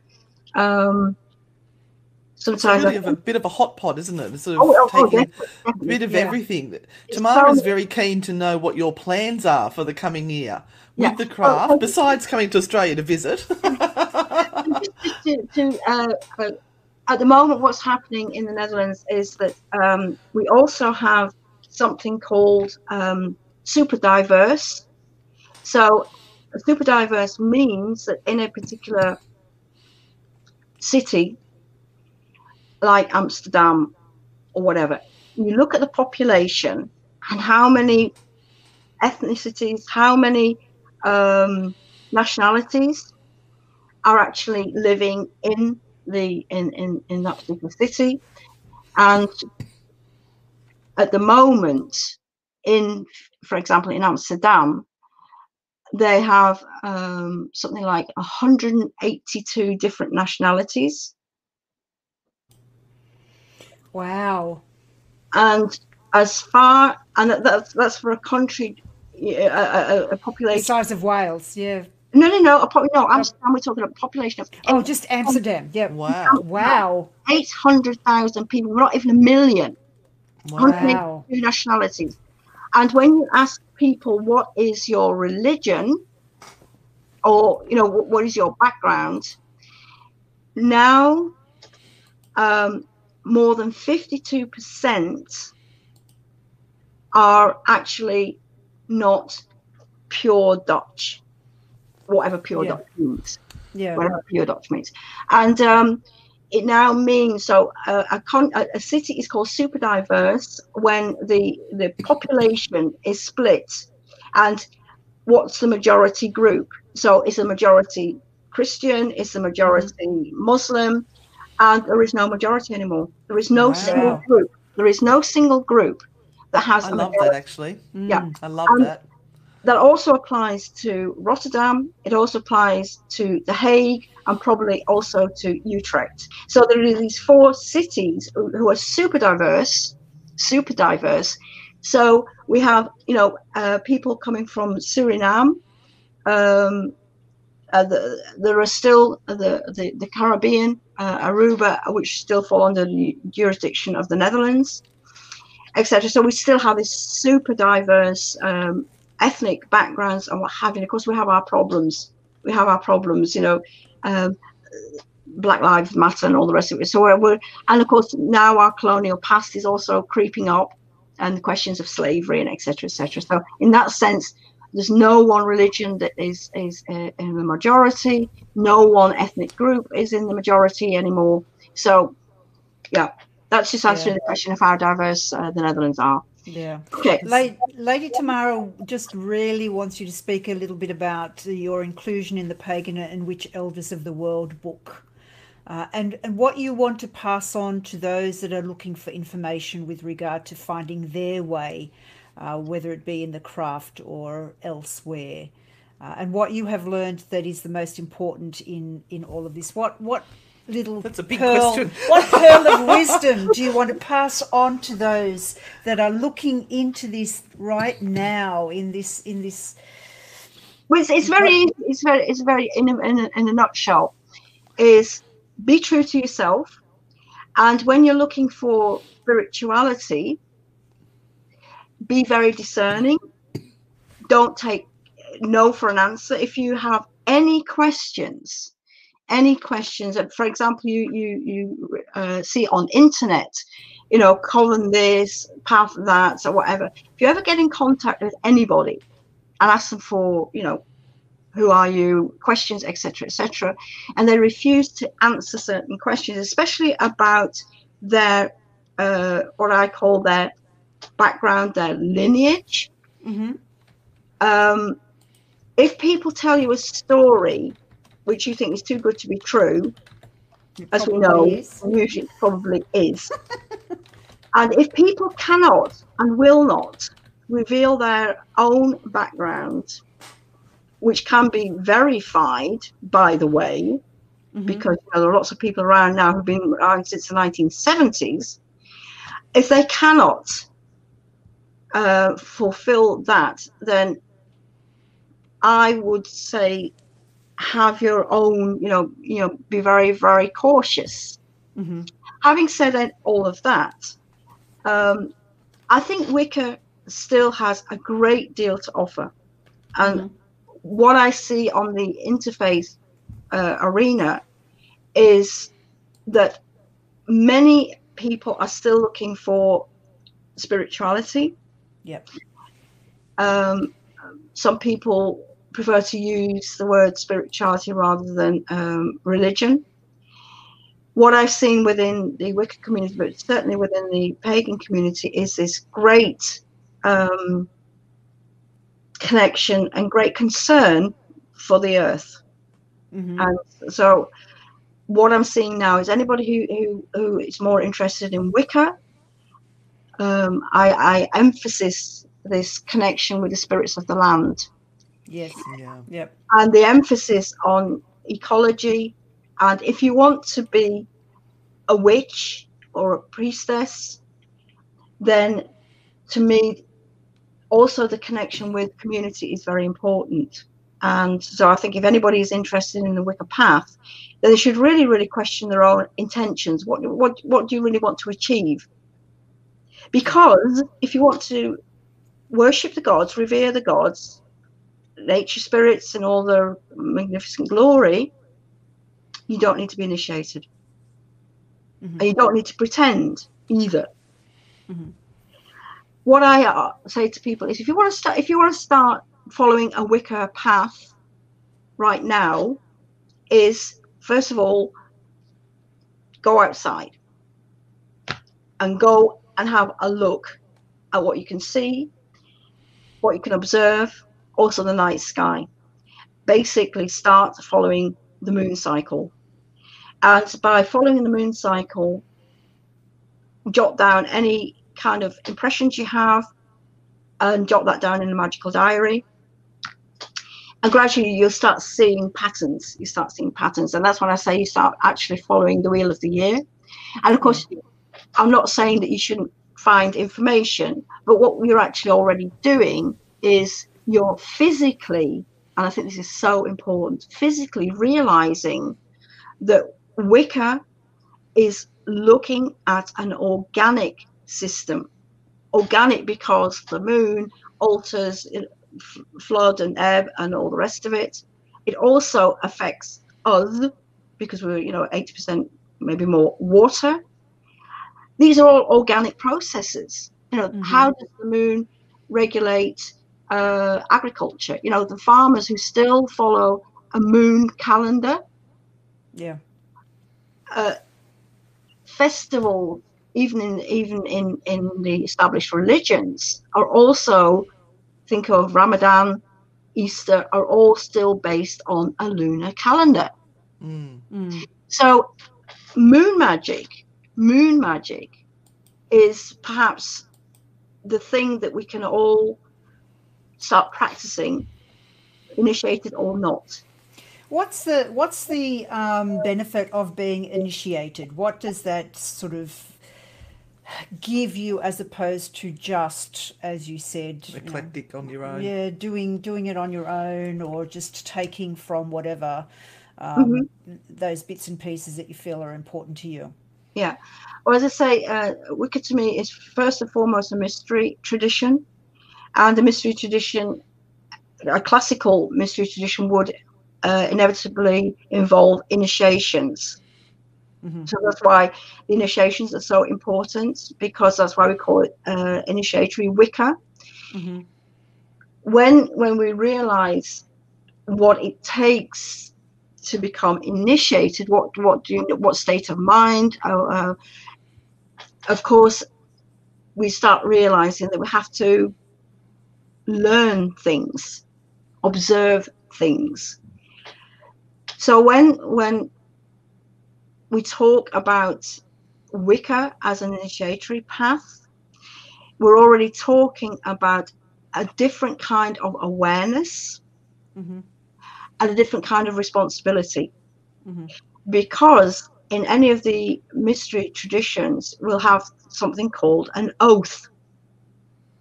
Sometimes it's really a bit of a hot pot, isn't it? It's sort of taking a bit of everything. Tamara is very keen to know what your plans are for the coming year with the craft, besides coming to Australia to visit. At the moment, what's happening in the Netherlands is that we also have something called super diverse. So super diverse means that in a particular city, like Amsterdam or whatever, you look at the population and how many ethnicities, how many nationalities are actually living in that particular city. And at the moment, for example, in Amsterdam, they have something like 182 different nationalities. Wow. And that's for a country, a population the size of Wales. No, Amsterdam, we're talking about a population of just Amsterdam. Wow. 800,000 people, not even a million. Wow. 182 nationalities. And when you ask people what is your religion, or what is your background, now more than 52% are actually not pure Dutch, whatever pure Dutch means. Whatever pure Dutch means. And it now means, so a city is called super diverse when the population is split. And what's the majority group? So it's a majority Christian, it's a majority Muslim, and there is no majority anymore. There is no single group. There is no single group that has. I love that, actually. Yeah, I love that. that also applies to Rotterdam. It also applies to The Hague and probably also to Utrecht. So there are these 4 cities who are super diverse. So we have, people coming from Suriname. There are still the Caribbean, Aruba, which still fall under the jurisdiction of the Netherlands, etc. So we still have this super diverse ethnic backgrounds and what have you. Of course, we have our problems. Black Lives Matter and all the rest of it. So and of course now our colonial past is also creeping up, and the questions of slavery and etc. So in that sense, there's no one religion that is in the majority. No one ethnic group is in the majority anymore. So yeah, that's just answering the question of how diverse the Netherlands are. Yeah. Okay. Lady Tamara just really wants you to speak a little bit about your inclusion in the Pagan and Witch Elders of the World book, and what you want to pass on to those that are looking for information with regard to finding their way, whether it be in the craft or elsewhere, and what you have learned that is the most important in all of this. What little That's a big pearl, question. what pearl of wisdom do you want to pass on to those that are looking into this right now in this Well, it's very in a nutshell, is be true to yourself, and when you're looking for spirituality, be very discerning. Don't take no for an answer. If you have any questions, for example, you see on internet, colon this, path that, or whatever. If you ever get in contact with anybody and ask them for, who are you, questions, etc., and they refuse to answer certain questions, especially about their what I call their background, their lineage. If people tell you a story which you think is too good to be true, as we know, usually it probably is. And if people cannot and will not reveal their own background, which can be verified, by the way, because there are lots of people around now who've been around since the 1970s, if they cannot fulfill that, then I would say have your own, be very, very cautious. Having said all of that, I think Wicca still has a great deal to offer. And what I see on the interfaith arena is that many people are still looking for spirituality. Some people prefer to use the word spirituality rather than religion. What I've seen within the Wicca community, but certainly within the pagan community, is this great connection and great concern for the earth. And so what I'm seeing now is anybody who is more interested in Wicca, I emphasize this connection with the spirits of the land. And the emphasis on ecology. And if you want to be a witch or a priestess, then to me also the connection with community is very important. And so I think if anybody is interested in the Wicca path, then they should really, really question their own intentions. What do you really want to achieve? Because if you want to worship the gods, revere the gods, nature spirits and all their magnificent glory, you don't need to be initiated. And you don't need to pretend either. What I say to people is, if you want to start following a Wicca path right now, is first of all, go outside and go and have a look at what you can see, what you can observe, also the night sky. Basically start following the moon cycle. And by following the moon cycle, jot down any kind of impressions you have and jot that down in a magical diary. And gradually you'll start seeing patterns. You start seeing patterns. And that's when I say you start actually following the wheel of the year. And of course, I'm not saying that you shouldn't find information, but what you're actually already doing is you're physically, and I think this is so important, physically realizing that Wicca is looking at an organic system. Organic because the moon alters flood and ebb and all the rest of it. It also affects us because we're 80% maybe more water. These are all organic processes. How does the moon regulate agriculture? The farmers who still follow a moon calendar, festivals, even in the established religions, are also, think of Ramadan, Easter, are all still based on a lunar calendar. So moon magic is perhaps the thing that we can all start practicing, initiated or not. What's the benefit of being initiated? What does that sort of give you, as opposed to just, as you said, eclectic on your own? Yeah, doing it on your own, or just taking from whatever those bits and pieces that you feel are important to you. Yeah. Or as I say, Wicca to me is first and foremost a mystery tradition, and a mystery tradition, a classical mystery tradition, would inevitably involve initiations. So that's why the initiations are so important, because that's why we call it initiatory Wicca. When we realize what it takes to become initiated, what state of mind, of course, we start realizing that we have to learn things, observe things. So when we talk about Wicca as an initiatory path, we're already talking about a different kind of awareness and a different kind of responsibility. Because in any of the mystery traditions, we'll have something called an oath.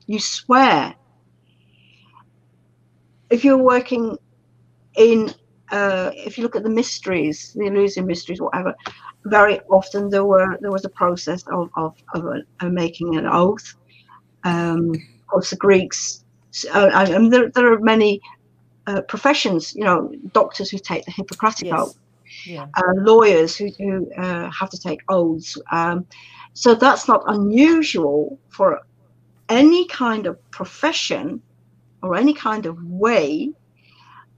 You swear. If you're working in, if you look at the mysteries, the Eleusinian mysteries, whatever, very often there was a process of making an oath. Of course, the Greeks, and there are many professions, doctors who take the Hippocratic oath, lawyers who have to take oaths. So that's not unusual for any kind of profession or any kind of way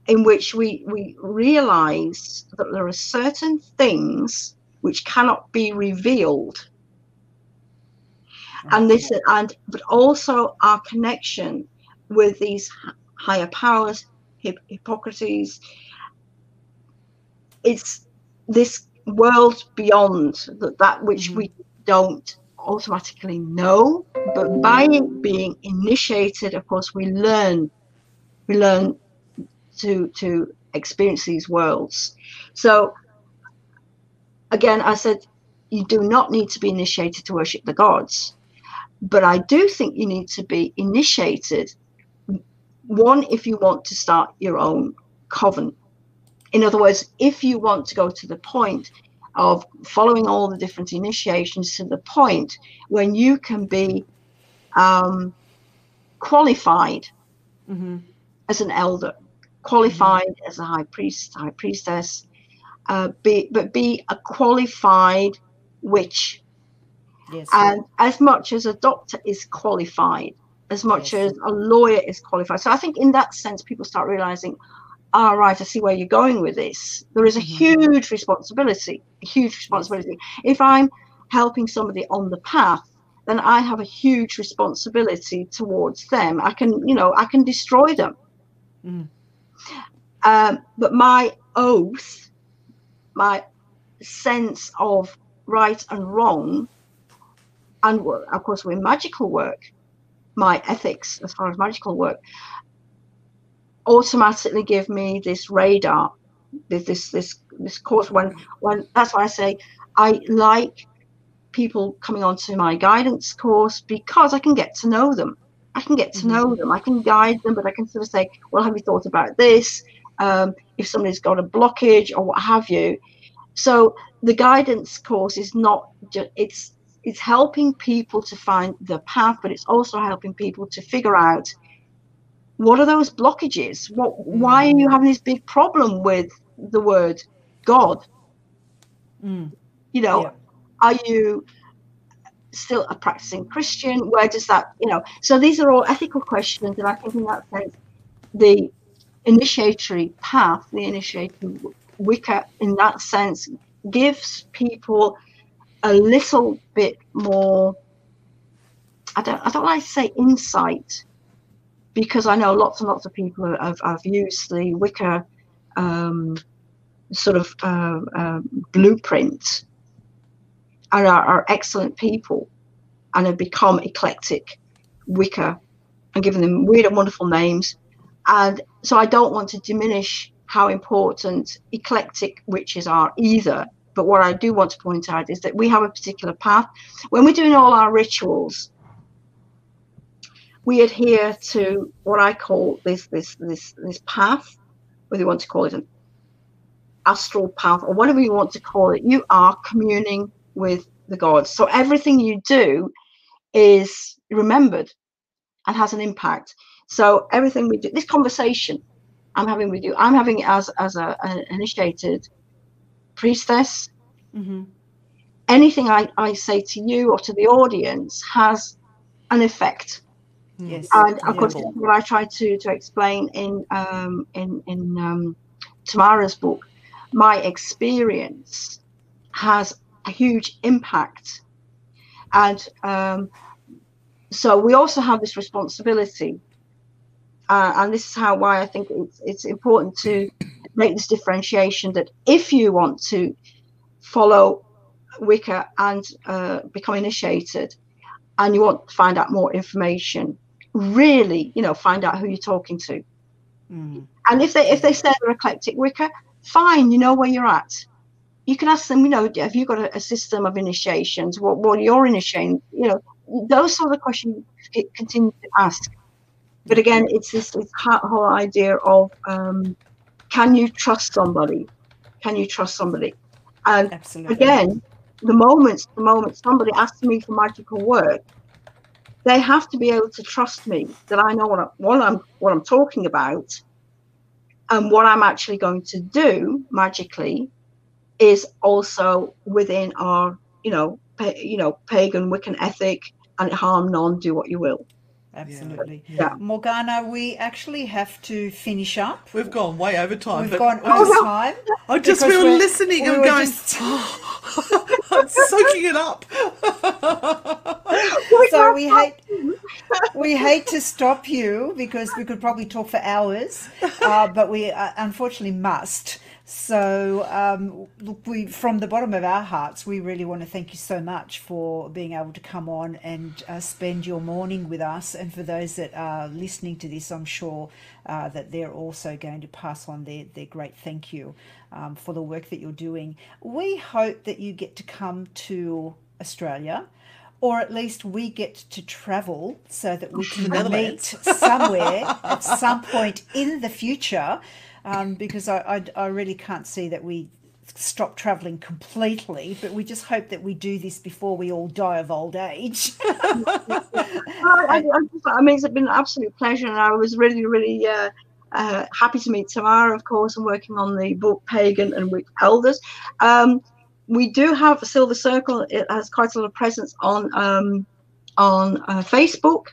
in which we realize that there are certain things which cannot be revealed. And but also our connection with these higher powers, Hippocrates. It's this world beyond that which we don't automatically know, but by being initiated, of course, we learn to experience these worlds. So again, I said, you do not need to be initiated to worship the gods, but I do think you need to be initiated, one, if you want to start your own coven. In other words, if you want to go to the point of following all the different initiations to the point when you can be qualified as an elder, qualified as a high priest, high priestess, but be a qualified witch. And as much as a doctor is qualified, as much as a lawyer is qualified. So I think in that sense, people start realizing, right, I see where you're going with this. There is a huge responsibility, If I'm helping somebody on the path, then I have a huge responsibility towards them. I can destroy them. But my oath, my sense of right and wrong, and of course with magical work, my ethics as far as magical work, automatically give me this radar, this course. When that's why I say I like people coming onto my guidance course, because I can get to know them. I can get to know them. I can guide them, but I can sort of say, well, have you thought about this? If somebody's got a blockage or what have you. So the guidance course is not just, it's helping people to find the path, but it's also helping people to figure out, what are those blockages? Why are you having this big problem with the word God? You know, are you still a practicing Christian? Where does that, so these are all ethical questions. And I think in that sense, the initiatory path, the initiatory Wicca, in that sense, gives people a little bit more, I don't like to say insight, because I know lots and lots of people have used the Wicca sort of blueprint, and are excellent people, and have become eclectic Wicca and given them weird and wonderful names. And so I don't want to diminish how important eclectic witches are either. But what I do want to point out is that we have a particular path. When we're doing all our rituals, we adhere to what I call this path, whether you want to call it an astral path or whatever you want to call it. You are communing with the gods. So everything you do is remembered and has an impact. So everything we do, this conversation I'm having with you, I'm having it as an initiated priestess. Anything I say to you or to the audience has an effect. Yes. And of course, what I try to explain in Tamara's book, my experience has a huge impact. And so we also have this responsibility. And this is why I think it's important to make this differentiation, that if you want to follow Wicca and become initiated, and you want to find out more information, really, find out who you're talking to. And if they say they're eclectic Wicca, fine, you know where you're at. You can ask them, have you got a system of initiations? What are your initiations? Those sort of questions continue to ask. But again, it's this whole idea of, can you trust somebody? Can you trust somebody? And absolutely. Again, the moment somebody asks me for magical work, they have to be able to trust me, that I know what I'm talking about, and what I'm actually going to do magically is also within our, pagan Wiccan ethic, and harm none, do what you will. Absolutely. Yeah. Morgana, we actually have to finish up. We've gone way over time. We've gone over time. We were listening and going, I'm soaking it up. So we hate to stop you, because we could probably talk for hours, but we unfortunately must. So look, from the bottom of our hearts, we really want to thank you so much for being able to come on and spend your morning with us. And for those that are listening to this, I'm sure that they're also going to pass on their great thank you for the work that you're doing. We hope that you get to come to Australia, or at least we get to travel so that we can meet somewhere at some point in the future. Because I really can't see that we stop travelling completely, but we just hope that we do this before we all die of old age. I mean, it's been an absolute pleasure, and I was really, really happy to meet Tamara, of course, and working on the book Pagan and Witch Elders. We do have a Silver Circle. It has quite a lot of presence on Facebook.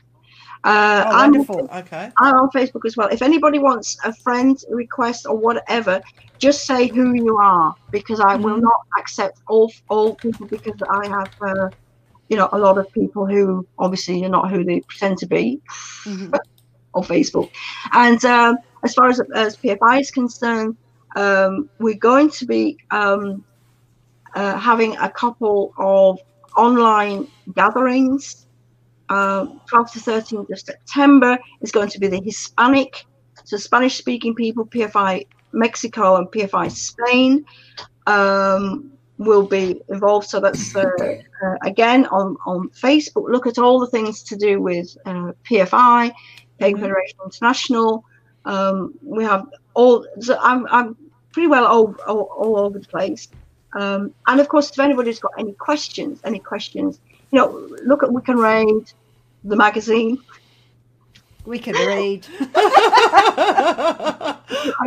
Wonderful. Okay. I'm on Facebook as well. If anybody wants a friend request or whatever, just say who you are, because I will not accept all people, because I have a lot of people who obviously are not who they pretend to be on Facebook. And as far as PFI is concerned, we're going to be having a couple of online gatherings. 12th to 13th of September is going to be the Hispanic So Spanish-speaking people, PFI Mexico and PFI Spain will be involved. So that's again on Facebook. Look at all the things to do with PFI, Pagan Federation International. We have all. So I'm pretty well all over the place. And of course, if anybody's got any questions, look at Wiccan Raid, the magazine. We can read. I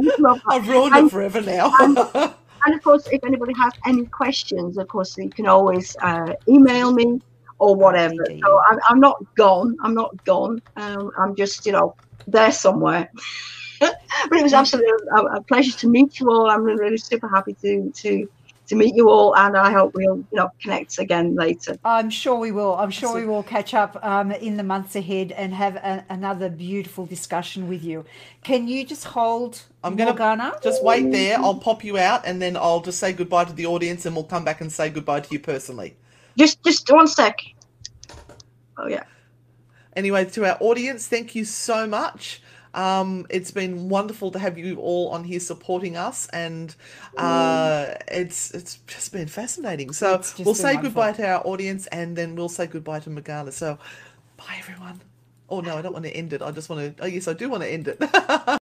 just love that. I've ruined it forever now. And of course, if anybody has any questions, of course, you can always email me or whatever. So I'm not gone. I'm not gone. I'm just, there somewhere. But it was absolutely a pleasure to meet you all. I'm really super happy to meet you all, and I hope we'll connect again later. I'm sure we will. I'm sure we will catch up in the months ahead and have another beautiful discussion with you. Can you just hold, Morgana? Just wait there. I'll pop you out, and then I'll just say goodbye to the audience, and we'll come back and say goodbye to you personally. Just 1 sec. Oh yeah. Anyway, to our audience, thank you so much. It's been wonderful to have you all on here supporting us, and it's just been fascinating. So we'll say goodbye to our audience, and then we'll say goodbye to Morgana. So bye everyone. Oh no, I don't want to end it. I just want to, oh yes, I do want to end it.